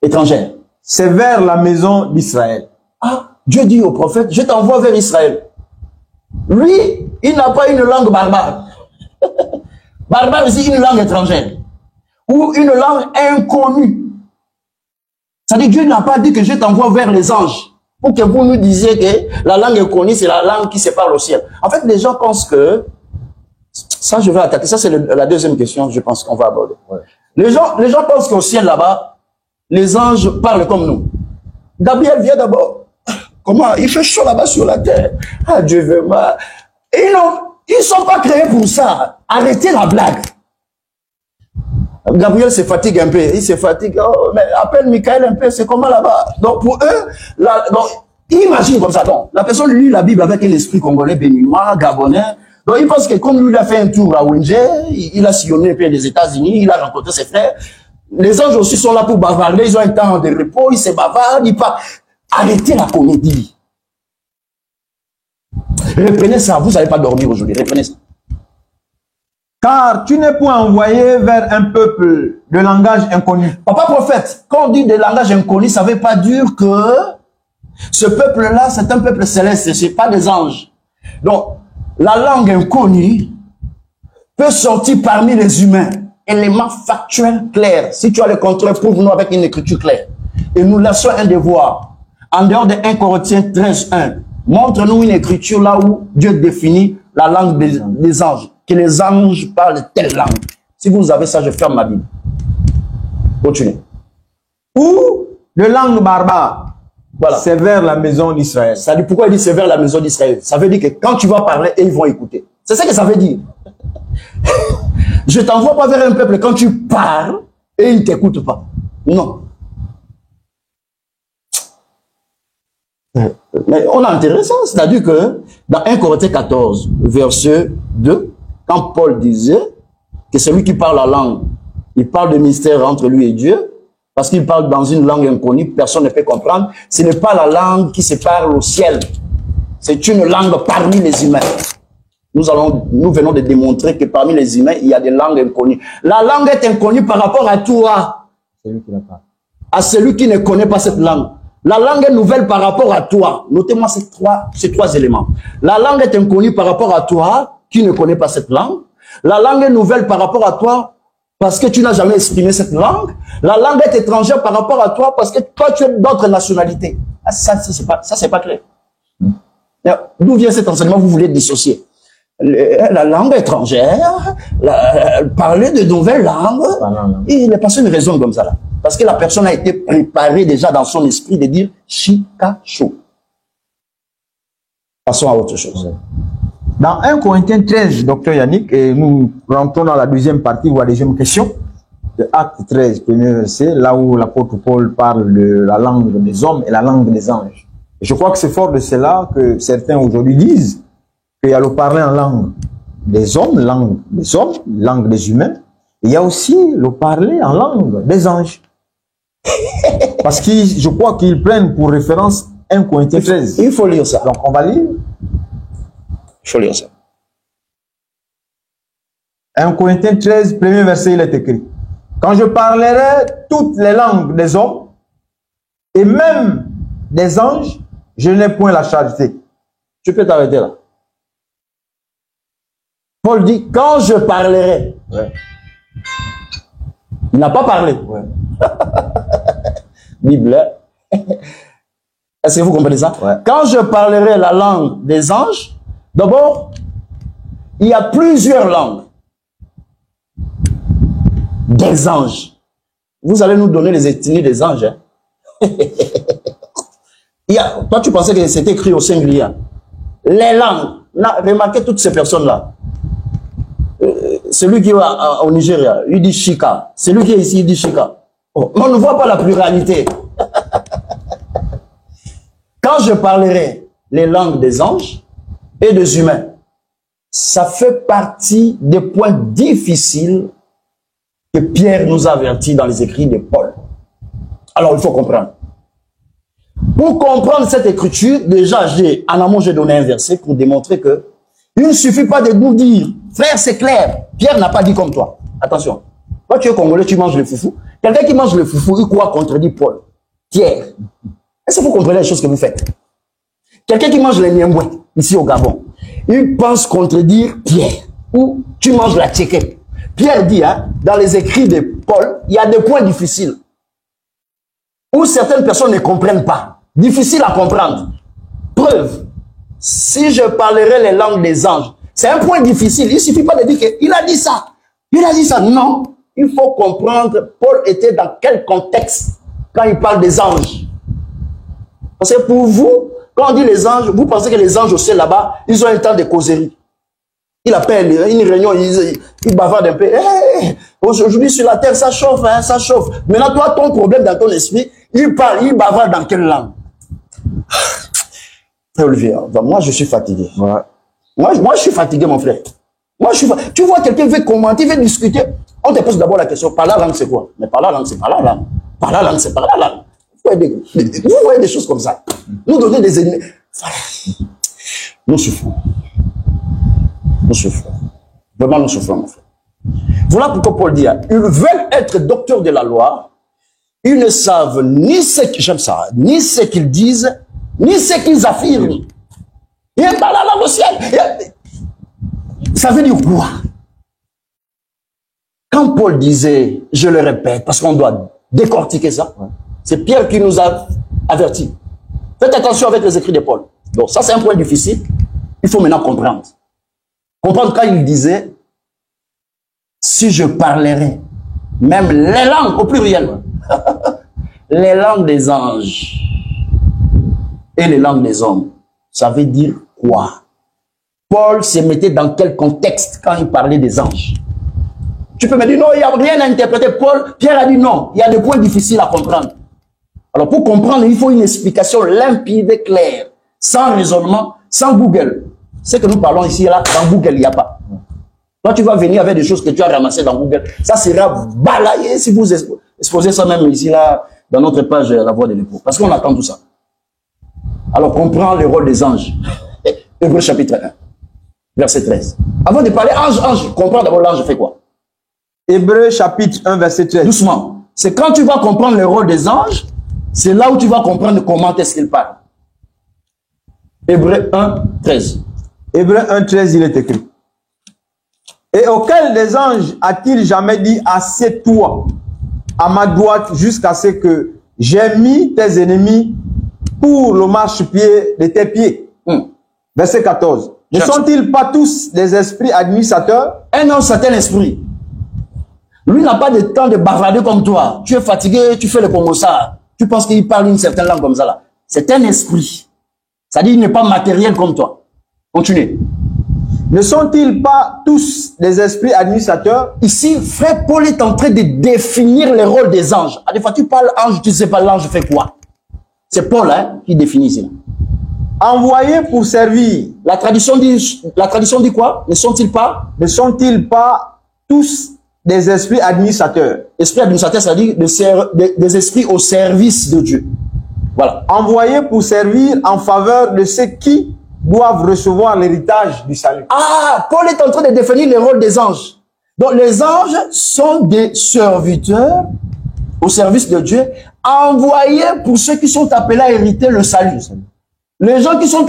Étrangère. C'est vers la maison d'Israël. Ah, Dieu dit au prophète, je t'envoie vers Israël. Lui, il n'a pas une langue barbare. Barbare, c'est une langue étrangère. Ou une langue inconnue. C'est-à-dire Dieu n'a pas dit que je t'envoie vers les anges. Pour que vous nous disiez que la langue inconnue, c'est la langue qui se parle au ciel. En fait, les gens pensent que... Ça, je vais attaquer. Ça, c'est la deuxième question, je pense qu'on va aborder. Ouais. Les gens pensent qu'au ciel, là-bas, les anges parlent comme nous. Gabriel vient d'abord. Comment? Il fait chaud là-bas sur la terre. Ah, Dieu veut mal. Et ils ne sont pas créés pour ça. Arrêtez la blague. Gabriel se fatigue un peu. Il se fatigue. Oh, mais appelle Michael un peu. C'est comment là-bas? Donc, pour eux, donc, imagine comme ça. Donc, la personne lit la Bible avec un esprit congolais, béninois, gabonais. Donc, il pense que comme lui, il a fait un tour à Winge, il a sillonné un peu les États-Unis, il a rencontré ses frères. Les anges aussi sont là pour bavarder. Ils ont un temps de repos, ils se bavardent, ils parlent. Arrêtez la comédie. Reprenez ça. Vous n'allez pas dormir aujourd'hui. Reprenez ça. Car tu n'es point envoyé vers un peuple de langage inconnu. Papa prophète, quand on dit de langage inconnu, ça ne veut pas dire que ce peuple-là, c'est un peuple céleste, ce n'est pas des anges. Donc, la langue inconnue peut sortir parmi les humains. Élément factuel clair. Si tu as le contraire, prouve-nous avec une écriture claire. Et nous laissons un devoir. En dehors de 1 Corinthiens 13, 1, montre-nous une écriture là où Dieu définit la langue des anges. Que les anges parlent telle langue. Si vous avez ça, je ferme ma Bible. Continuez. Ou de langue barbare. Voilà. C'est vers la maison d'Israël. Ça dit pourquoi il dit c'est vers la maison d'Israël? Ça veut dire que quand tu vas parler, ils vont écouter. C'est ça que ça veut dire. Je t'envoie pas vers un peuple quand tu parles et ils ne t'écoutent pas. Non. Mais on a intéressant, c'est-à-dire que dans 1 Corinthiens 14, verset 2, quand Paul disait que celui qui parle la langue, il parle de mystère entre lui et Dieu, parce qu'il parle dans une langue inconnue, personne ne peut comprendre. Ce n'est pas la langue qui se parle au ciel. C'est une langue parmi les humains. Nous venons de démontrer que parmi les humains, il y a des langues inconnues. La langue est inconnue par rapport à toi. Celui qui la parle. À celui qui ne connaît pas cette langue. La langue est nouvelle par rapport à toi. Notez-moi ces trois éléments. La langue est inconnue par rapport à toi, qui ne connaît pas cette langue. La langue est nouvelle par rapport à toi, parce que tu n'as jamais exprimé cette langue. La langue est étrangère par rapport à toi, parce que toi, tu es d'autres nationalités. Ah, ça, c'est pas clair. D'où vient cet enseignement? Vous voulez dissocier la langue étrangère, parler de nouvelles langues. Il est passé une raison comme ça là. Parce que la personne a été préparée déjà dans son esprit de dire Chikacho. Passons à autre chose. Dans 1 Corinthiens 13, docteur Yannick, et nous rentrons dans la deuxième partie ou la deuxième question, de Acte 13, premier verset, là où l'apôtre Paul parle de la langue des hommes et la langue des anges. Et je crois que c'est fort de cela que certains aujourd'hui disent qu'il y a le parler en langue des hommes, langue des humains, et il y a aussi le parler en langue des anges. Parce que je crois qu'ils prennent pour référence 1 Corinthiens 13. Il faut lire ça. Donc on va lire. Il faut lire ça. 1 Corinthiens 13, premier verset, il est écrit. Quand je parlerai toutes les langues des hommes et même des anges, je n'ai point la charité. Tu peux t'arrêter là. Paul dit, quand je parlerai. Ouais. Il n'a pas parlé. Ouais. Bible. Est-ce que vous comprenez ça? Ouais. Quand je parlerai la langue des anges, d'abord, il y a plusieurs langues. Des anges. Vous allez nous donner les ethnies des anges. Hein? Toi, tu pensais que c'était écrit au singulier. Les langues. Là, remarquez toutes ces personnes-là. Celui qui est au Nigeria, il dit Chika. Celui qui est ici, il dit Chika. Oh, on ne voit pas la pluralité. Quand je parlerai les langues des anges et des humains, ça fait partie des points difficiles que Pierre nous a avertis dans les écrits de Paul. Alors, il faut comprendre. Pour comprendre cette écriture, déjà, en amont, j'ai donné un verset pour démontrer que il ne suffit pas de nous dire, frère, c'est clair, Pierre n'a pas dit comme toi. Attention, toi, tu es congolais, tu manges le foufou. Quelqu'un qui mange le foufou, il croit contredire Paul. Pierre. Est-ce que vous comprenez les choses que vous faites? Quelqu'un qui mange les niemboué, ici au Gabon, il pense contredire Pierre. Ou tu manges la tchéké. Pierre dit, hein, dans les écrits de Paul, il y a des points difficiles. Où certaines personnes ne comprennent pas. Difficile à comprendre. Preuve. Si je parlerai les langues des anges, c'est un point difficile. Il ne suffit pas de dire qu'il a dit ça. Il a dit ça. Non. Il faut comprendre, Paul était dans quel contexte quand il parle des anges. Parce que pour vous, quand on dit les anges, vous pensez que les anges aussi là-bas, ils ont un temps de causerie. Il appelle une réunion, il bavarde un peu. Hey, aujourd'hui sur la terre, ça chauffe, hein, ça chauffe. Maintenant, toi, ton problème dans ton esprit, il parle, il bavarde dans quelle langue? Olivier, moi, je suis fatigué. Ouais. Moi, je suis fatigué, mon frère. Moi, je suis fatigué. Tu vois, quelqu'un veut commenter, veut discuter. On te pose d'abord la question, par la langue, c'est quoi? Mais par la langue, c'est par la langue. Par la langue, c'est par la langue. Vous voyez des choses comme ça. Nous donner des ennemis. Nous souffrons. Nous souffrons. Vraiment, nous souffrons, mon frère. Voilà pourquoi Paul dit, ils veulent être docteurs de la loi. Ils ne savent ni ce qu'ils, j'aime ça, ni ce qu'ils disent, ni ce qu'ils affirment. Il y a pas la langue au ciel. Ça veut dire quoi? Quand Paul disait, je le répète, parce qu'on doit décortiquer ça, c'est Pierre qui nous a avertis. Faites attention avec les écrits de Paul. Donc ça, c'est un point difficile. Il faut maintenant comprendre. Comprendre quand il disait, si je parlerais, même les langues, au pluriel, les langues des anges et les langues des hommes, ça veut dire quoi? Paul se mettait dans quel contexte quand il parlait des anges? Tu peux me dire, non, il n'y a rien à interpréter. Pierre a dit non, il y a des points difficiles à comprendre. Alors pour comprendre, il faut une explication limpide, claire, sans raisonnement, sans Google. Ce que nous parlons ici, là, dans Google, il n'y a pas. Toi, tu vas venir avec des choses que tu as ramassées dans Google. Ça sera balayé si vous exposez ça même ici, là, dans notre page La Voix de l'Époux. Parce qu'on attend tout ça. Alors, comprends le rôle des anges. Hébreux chapitre 1, verset 13. Avant de parler ange, comprends d'abord l'ange fait quoi? Hébreux chapitre 1, verset 13. Doucement. C'est quand tu vas comprendre le rôle des anges, c'est là où tu vas comprendre comment est-ce qu'ils parlent. Hébreux 1, 13. Hébreux 1, 13, il est écrit. Et auquel des anges a-t-il jamais dit, assieds-toi à ma droite jusqu'à ce que j'ai mis tes ennemis pour le marchepied de tes pieds? Verset 14. Ne sont-ils pas tous des esprits administrateurs? Un ange, c'est un esprit. Lui n'a pas de temps de bavarder comme toi. Tu es fatigué, tu fais le pomosa. Tu penses qu'il parle une certaine langue comme ça là. C'est un esprit. C'est-à-dire qu'il n'est pas matériel comme toi. Continuez. Ne sont-ils pas tous des esprits administrateurs? Ici, frère Paul est en train de définir le rôle des anges. À des fois, tu parles ange, tu ne sais pas l'ange fait quoi. C'est Paul qui définit ici. Envoyés pour servir. La tradition dit quoi? Ne sont-ils pas tous des esprits administrateurs? Esprits administrateurs, c'est-à-dire des esprits au service de Dieu. Voilà. Envoyés pour servir en faveur de ceux qui doivent recevoir l'héritage du salut. Ah, Paul est en train de définir le rôle des anges. Donc, les anges sont des serviteurs au service de Dieu, envoyés pour ceux qui sont appelés à hériter le salut. Les gens qui sont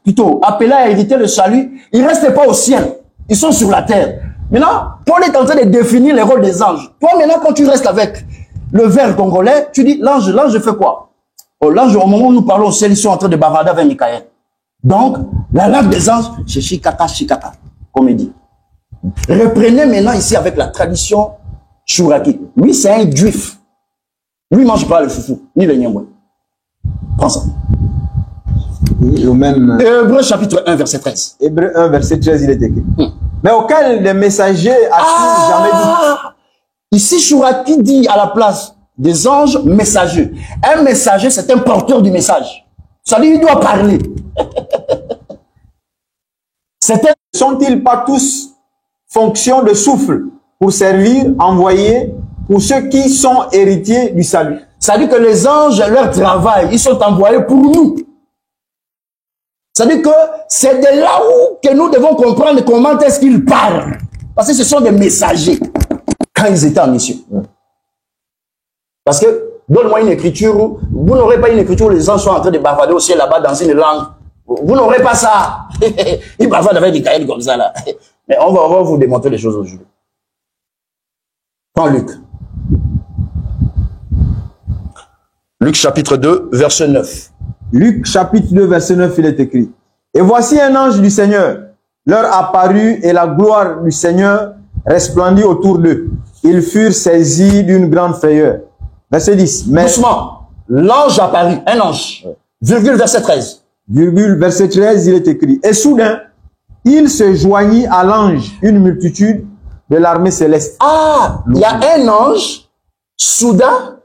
plutôt appelés à hériter le salut, ils ne restent pas au ciel, ils sont sur la terre. Maintenant, Paul est en train de définir le rôle des anges. Toi, maintenant, quand tu restes avec le vers congolais, tu dis, l'ange fait quoi? Oh, l'ange, au moment où nous parlons au ciel, ils sont en train de bavarder avec Michael. Donc, la langue des anges, c'est Shikata, comme il dit. Reprenez maintenant ici avec la tradition Chouraki. Lui, c'est un juif. Lui, il ne mange pas le foufou, ni le nyamboué. Prends ça. Hébreu chapitre 1, verset 13. Hébreu 1, verset 13, il est écrit. Mais auquel des messagers a-t-il jamais dit? Ici, Chouraki dit à la place des anges messagers. Un messager, c'est un porteur du message. Ça lui, il doit parler. Sont-ils pas tous fonction de souffle pour servir, envoyer pour ceux qui sont héritiers du salut? C'est-à-dire que les anges, leur travail, ils sont envoyés pour nous. C'est-à-dire que c'est de là où que nous devons comprendre comment est-ce qu'ils parlent. Parce que ce sont des messagers quand ils étaient en mission. Parce que, donne-moi une écriture où vous n'aurez pas une écriture où les anges sont en train de bavarder au ciel là-bas dans une langue. Vous n'aurez pas ça. Ils bavardent avec des cahiers comme ça là. Mais on va vous démontrer les choses aujourd'hui. Prends Luc. Luc chapitre 2, verset 9. Luc chapitre 2, verset 9, il est écrit. Et voici un ange du Seigneur leur apparut et la gloire du Seigneur resplendit autour d'eux. Ils furent saisis d'une grande frayeur. Verset 10. Mais doucement, l'ange apparut, un ange. Virgule verset 13. Virgule verset 13, il est écrit. Et soudain, il se joignit à l'ange une multitude de l'armée céleste. Ah, il y a un ange, soudain,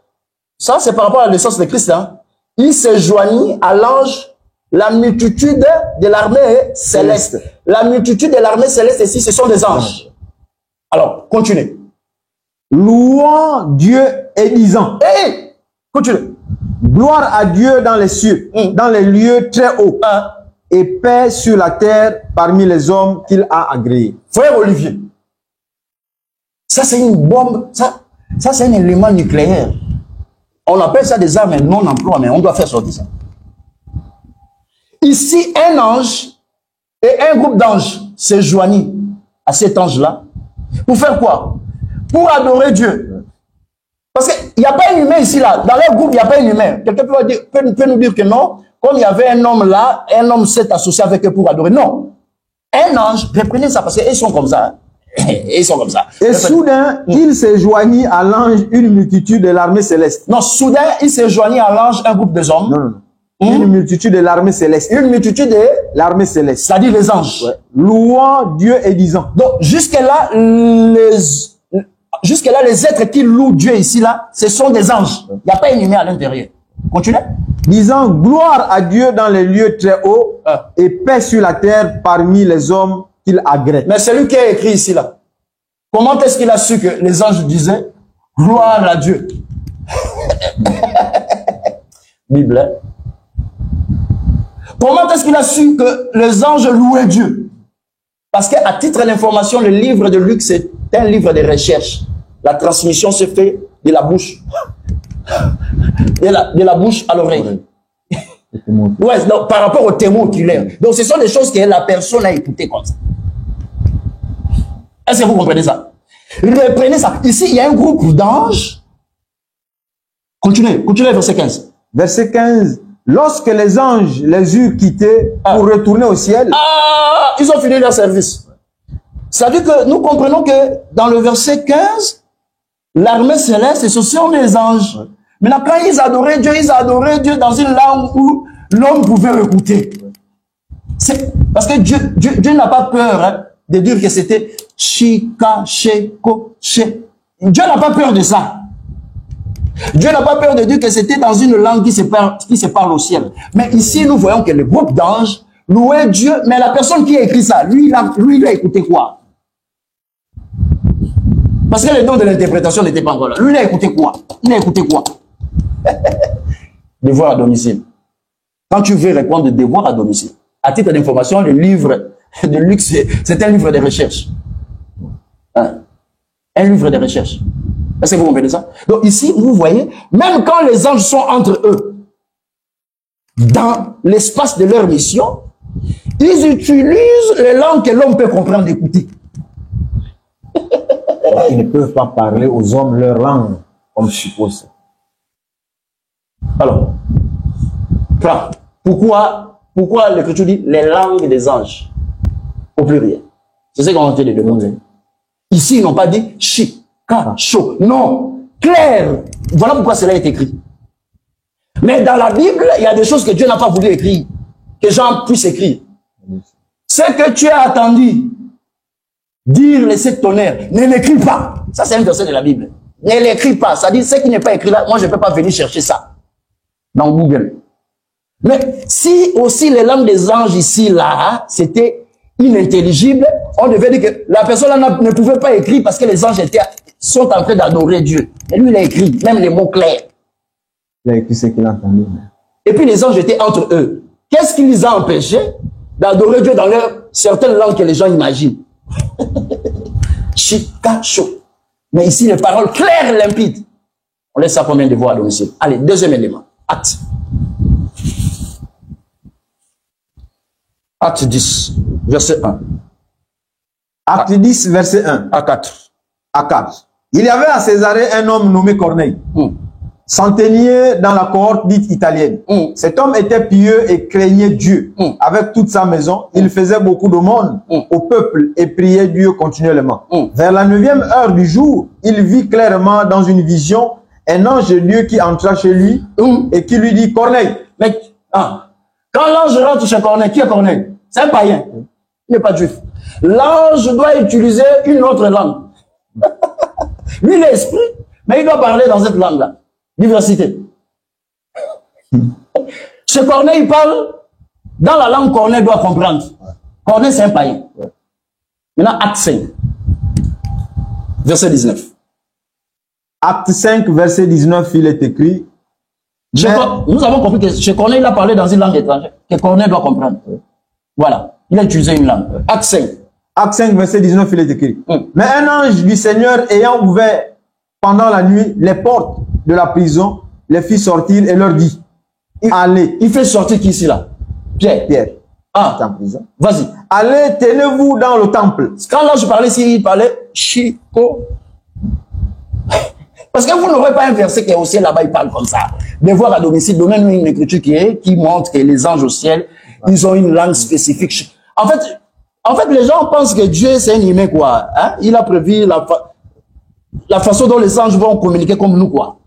ça c'est par rapport à la naissance de Christ, hein. Il se joignit à l'ange, la multitude de l'armée céleste. La multitude de l'armée céleste ici, ce sont des anges. Alors, continuez. Louant Dieu et disant. Hey, continue. Gloire à Dieu dans les cieux, dans les lieux très hauts, et paix sur la terre parmi les hommes qu'il a agréés. Frère Olivier, ça c'est une bombe, ça c'est un élément nucléaire. On appelle ça des armes non-emploi, mais on doit faire sortir ça. Ici, un ange et un groupe d'anges se joignent à cet ange-là. Pour faire quoi? Pour adorer Dieu. Parce qu'il n'y a pas un humain ici, là. Dans leur groupe, il n'y a pas un humain. Quelqu'un peut nous dire que non, comme il y avait un homme là, un homme s'est associé avec eux pour adorer. Non. Un ange, reprenez ça, parce qu'ils sont comme ça. Ils sont comme ça. Et soudain, il se joignit à l'ange une multitude de l'armée céleste. Non, soudain, il se joignit à l'ange un groupe de hommes. Non. Une multitude de l'armée céleste. Une multitude de l'armée céleste. C'est-à-dire les anges. Ouais. Louant Dieu et disant. Donc, jusque-là, les êtres qui louent Dieu ici, là, ce sont des anges. Il n'y a pas un humain à l'intérieur. Continuez. Disant gloire à Dieu dans les lieux très hauts et paix sur la terre parmi les hommes qu'il agrée. Mais c'est lui qui a écrit ici, là. Comment est-ce qu'il a su que les anges disaient gloire à Dieu? Bible. Hein? Comment est-ce qu'il a su que les anges louaient Dieu? Parce qu'à titre d'information, le livre de Luc, c'est un livre de recherche. La transmission se fait de la bouche. De la bouche à l'oreille. Ouais, donc, par rapport au témoin oculaire. Donc, ce sont des choses que la personne a écoutées comme ça. Est-ce que vous comprenez ça? Reprenez ça. Ici, il y a un groupe d'anges. Continuez, verset 15. Verset 15. Lorsque les anges les eurent quittés pour retourner au ciel. Ils ont fini leur service. Ça veut dire que nous comprenons que dans le verset 15, l'armée céleste, ce sont des anges. Maintenant, quand ils adoraient Dieu dans une langue où l'homme pouvait écouter. Parce que Dieu n'a pas peur hein, de dire que c'était Chika, Sheko, She. Dieu n'a pas peur de ça. Dieu n'a pas peur de dire que c'était dans une langue qui se parle au ciel. Mais ici, nous voyons que le groupe d'anges louait Dieu, mais la personne qui a écrit ça, lui, il a écouté quoi? Parce que le don de l'interprétation n'était pas encore là. Lui, il a écouté quoi? Il a écouté quoi? Devoir à domicile. Quand tu veux répondre de devoir à domicile, à titre d'information, le livre de Luc, c'est un livre de recherche. Hein? Un livre de recherche. Est-ce que vous comprenez ça? Donc ici, vous voyez, même quand les anges sont entre eux, dans l'espace de leur mission, ils utilisent les langues que l'homme peut comprendre et écouter. Ils ne peuvent pas parler aux hommes leur langue, comme je suppose. Alors, pourquoi l'Écriture dit les langues des anges au pluriel? C'est ce qu'on a entendu de demander. Ici, ils n'ont pas dit chi, ka, cho. Non, clair. Voilà pourquoi cela est écrit. Mais dans la Bible, il y a des choses que Dieu n'a pas voulu écrire, que Jean puisse écrire. Ce que tu as attendu dire les sept tonnerres, ne l'écris pas. Ça, c'est un verset de la Bible. Ne l'écris pas. Ça dit, ce qui n'est pas écrit là, moi, je ne peux pas venir chercher ça dans Google. Mais si aussi les langues des anges ici, là, c'était inintelligible, on devait dire que la personne là ne pouvait pas écrire parce que les anges sont en train d'adorer Dieu. Et lui, il a écrit, même les mots clairs. Il a écrit ce qu'il a entendu. Et puis les anges étaient entre eux. Qu'est-ce qui les a empêchés d'adorer Dieu dans certaines langues que les gens imaginent? Chikacho. Mais ici, les paroles claires et limpides. On laisse ça comme un devoir à domicile. Allez, deuxième élément. Acte. Acte 10, verset 1. Acte 10, verset 1. À 4. À 4. Il y avait à Césarée un homme nommé Corneille, centenier dans la cohorte dite italienne. Cet homme était pieux et craignait Dieu. Avec toute sa maison, il faisait beaucoup d'aumônes au peuple et priait Dieu continuellement. Vers la 9e heure du jour, il vit clairement dans une vision un ange de Dieu qui entra chez lui et qui lui dit, Corneille. Mais, quand l'ange rentre chez Corneille, qui est Corneille? C'est un païen. Il n'est pas juif. L'ange doit utiliser une autre langue. Lui, il est esprit, mais il doit parler dans cette langue-là. Diversité. Chez Corneille, il parle dans la langue Corneille doit comprendre. Corneille, c'est un païen. Maintenant, acte 5, verset 19. Acte 5, verset 19, il est écrit. Nous avons compris que chez Corneille, il a parlé dans une langue étrangère, que Corneille doit comprendre. Voilà. Il a utilisé une langue. Acte 5. Acte 5, verset 19, il est écrit. Mais un ange du Seigneur ayant ouvert pendant la nuit les portes de la prison, les fit sortir et leur dit, allez. Il fait sortir qui ici là? Pierre. Pierre. Ah. En prison. Vas-y. Allez, tenez-vous dans le temple. Quand là je parlais ici, il parlait Chico. Parce que vous n'aurez pas un verset qui est au ciel là-bas, il parle comme ça. Devoir à domicile, donnez-nous une écriture qui montre que les anges au ciel, ils ont une langue spécifique. En fait, les gens pensent que Dieu, c'est un humain, quoi. Hein? Il a prévu la façon dont les anges vont communiquer comme nous, quoi.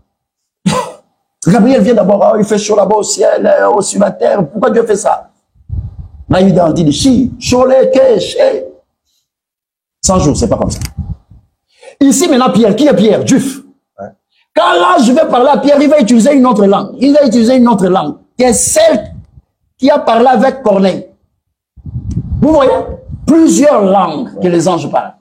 Gabriel vient d'abord, il fait chaud là-bas au ciel, sur la terre. Pourquoi Dieu fait ça? Là, il dit, chi, chole, kesh, 100 jours, c'est pas comme ça. Ici, maintenant, Pierre, qui est Pierre? Juif. Quand là, je vais parler à Pierre, il va utiliser une autre langue. Il va utiliser une autre langue, qui est celle qui a parlé avec Corneille. Vous voyez? Plusieurs langues que les anges parlent.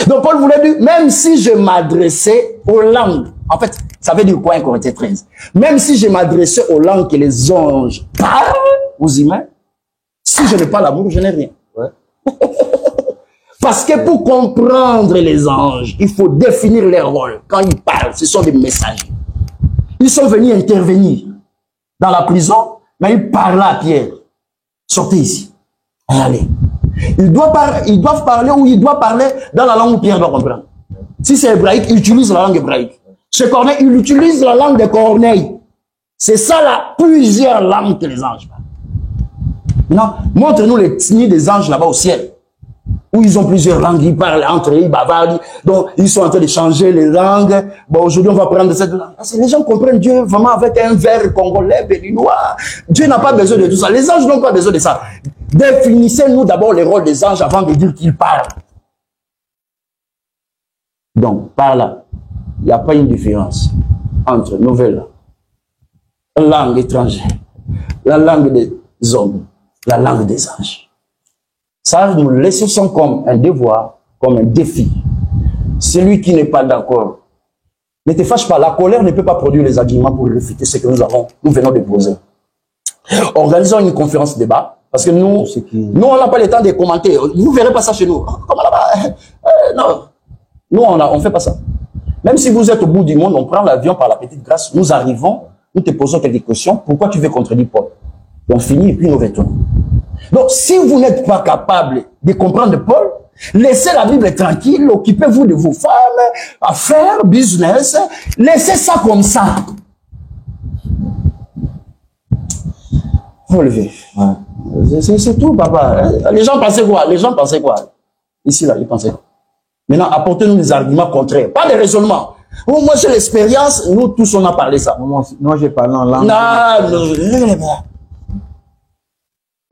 Donc, Paul voulait dire, même si je m'adressais aux langues, en fait, ça veut dire quoi, 1 Corinthiens 13? Même si je m'adressais aux langues que les anges parlent aux humains, si je n'ai pas l'amour, je n'ai rien. Ouais. Parce que pour comprendre les anges, il faut définir leur rôle. Quand ils parlent, ce sont des messagers. Ils sont venus intervenir dans la prison, mais ils parlent à Pierre. Sortez ici. Allez. Ils doivent parler ou ils doivent parler dans la langue où Pierre doit comprendre. Si c'est hébraïque, il utilise la langue hébraïque. Chez Corneille, il utilise la langue de Corneille. C'est ça là, plusieurs langues que les anges parlent. Non, montre-nous les signes des anges là-bas au ciel. où ils ont plusieurs langues, ils parlent entre eux, ils bavardent, donc ils sont en train de changer les langues. Bon, aujourd'hui, on va prendre cette langue. Parce que les gens comprennent Dieu vraiment avec un verre congolais, béninois. Dieu n'a pas besoin de tout ça. Les anges n'ont pas besoin de ça. Définissez-nous d'abord les rôles des anges avant de dire qu'ils parlent. Donc, par là, il n'y a pas une différence entre nouvelle langue étrangère, la langue des hommes, la langue des anges. Ça, nous laissons comme un devoir, comme un défi. Celui qui n'est pas d'accord, ne te fâche pas. La colère ne peut pas produire les arguments pour réfuter ce que nous venons de poser. Organisons une conférence débat, parce que nous, on n'a pas le temps de commenter. Vous ne verrez pas ça chez nous. Comment là-bas? Non. Nous, on ne fait pas ça. Même si vous êtes au bout du monde, on prend l'avion par la petite grâce, nous arrivons, nous te posons quelques questions. Pourquoi tu veux contredire Paul? On finit et puis nous retournons. Donc, si vous n'êtes pas capable de comprendre Paul, laissez la Bible tranquille, occupez-vous de vos femmes, affaires, business, laissez ça comme ça. Faut lever. Ouais. C'est tout, papa. Les gens pensaient quoi? Les gens pensaient quoi? Ici, là, ils pensaient quoi? Maintenant, apportez-nous des arguments contraires, pas des raisonnements. Moi, j'ai l'expérience, nous tous, on a parlé ça. Moi, j'ai parlé en langue. Non.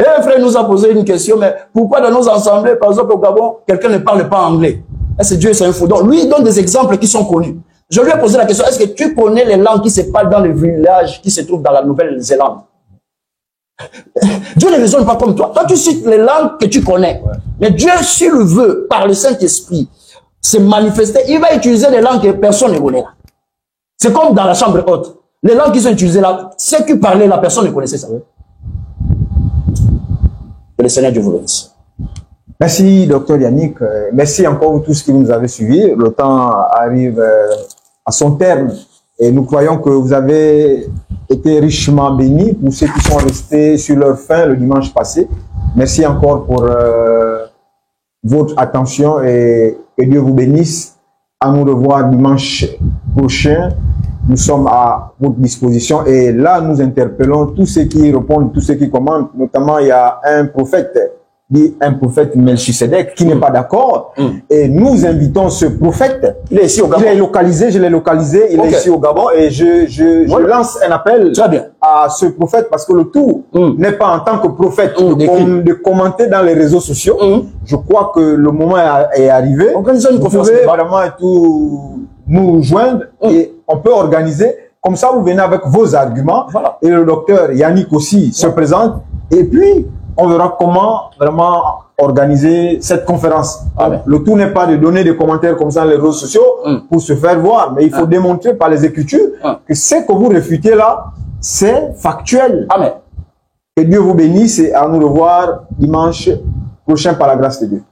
Et un frère nous a posé une question, mais pourquoi dans nos assemblées, par exemple au Gabon, quelqu'un ne parle pas anglais? Est-ce que Dieu c'est un fou? Donc, lui, il donne des exemples qui sont connus. Je lui ai posé la question, est-ce que tu connais les langues qui se parlent dans les villages qui se trouvent dans la Nouvelle-Zélande? Dieu ne raisonne pas comme toi. Toi, tu cites les langues que tu connais. Ouais. Mais Dieu, s'il le veut, par le Saint-Esprit, se manifester, il va utiliser des langues que personne ne connaît. C'est comme dans la chambre haute. Les langues qui sont utilisées là, ceux qui parlaient, la personne ne connaissait ça. Que le Seigneur Dieu vous bénisse. Merci, docteur Yannick. Merci encore pour tout ce que vous nous avez suivi. Le temps arrive à son terme et nous croyons que vous avez été richement bénis pour ceux qui sont restés sur leur faim le dimanche passé. Merci encore pour votre attention et que Dieu vous bénisse. À nous revoir dimanche prochain. Nous sommes à votre disposition et là, nous interpellons tous ceux qui répondent, tous ceux qui commentent. Notamment, il y a un prophète, dit un prophète Melchisedec, qui n'est pas d'accord. Et nous invitons ce prophète. Il est ici au Gabon. Il est localisé, je l'ai localisé, il est ici au Gabon. Et je lance un appel à ce prophète parce que le tout n'est pas en tant que prophète de commenter dans les réseaux sociaux. Je crois que le moment est arrivé. Vous pouvez vraiment tout nous joindre et on peut organiser. Comme ça, vous venez avec vos arguments. Voilà. Et le docteur Yannick aussi se présente. Et puis, on verra comment vraiment organiser cette conférence. Le tout n'est pas de donner des commentaires comme ça dans les réseaux sociaux pour se faire voir, mais il faut démontrer par les Écritures que ce que vous réfutez là, c'est factuel. Amen. Que Dieu vous bénisse et à nous revoir dimanche prochain par la grâce de Dieu.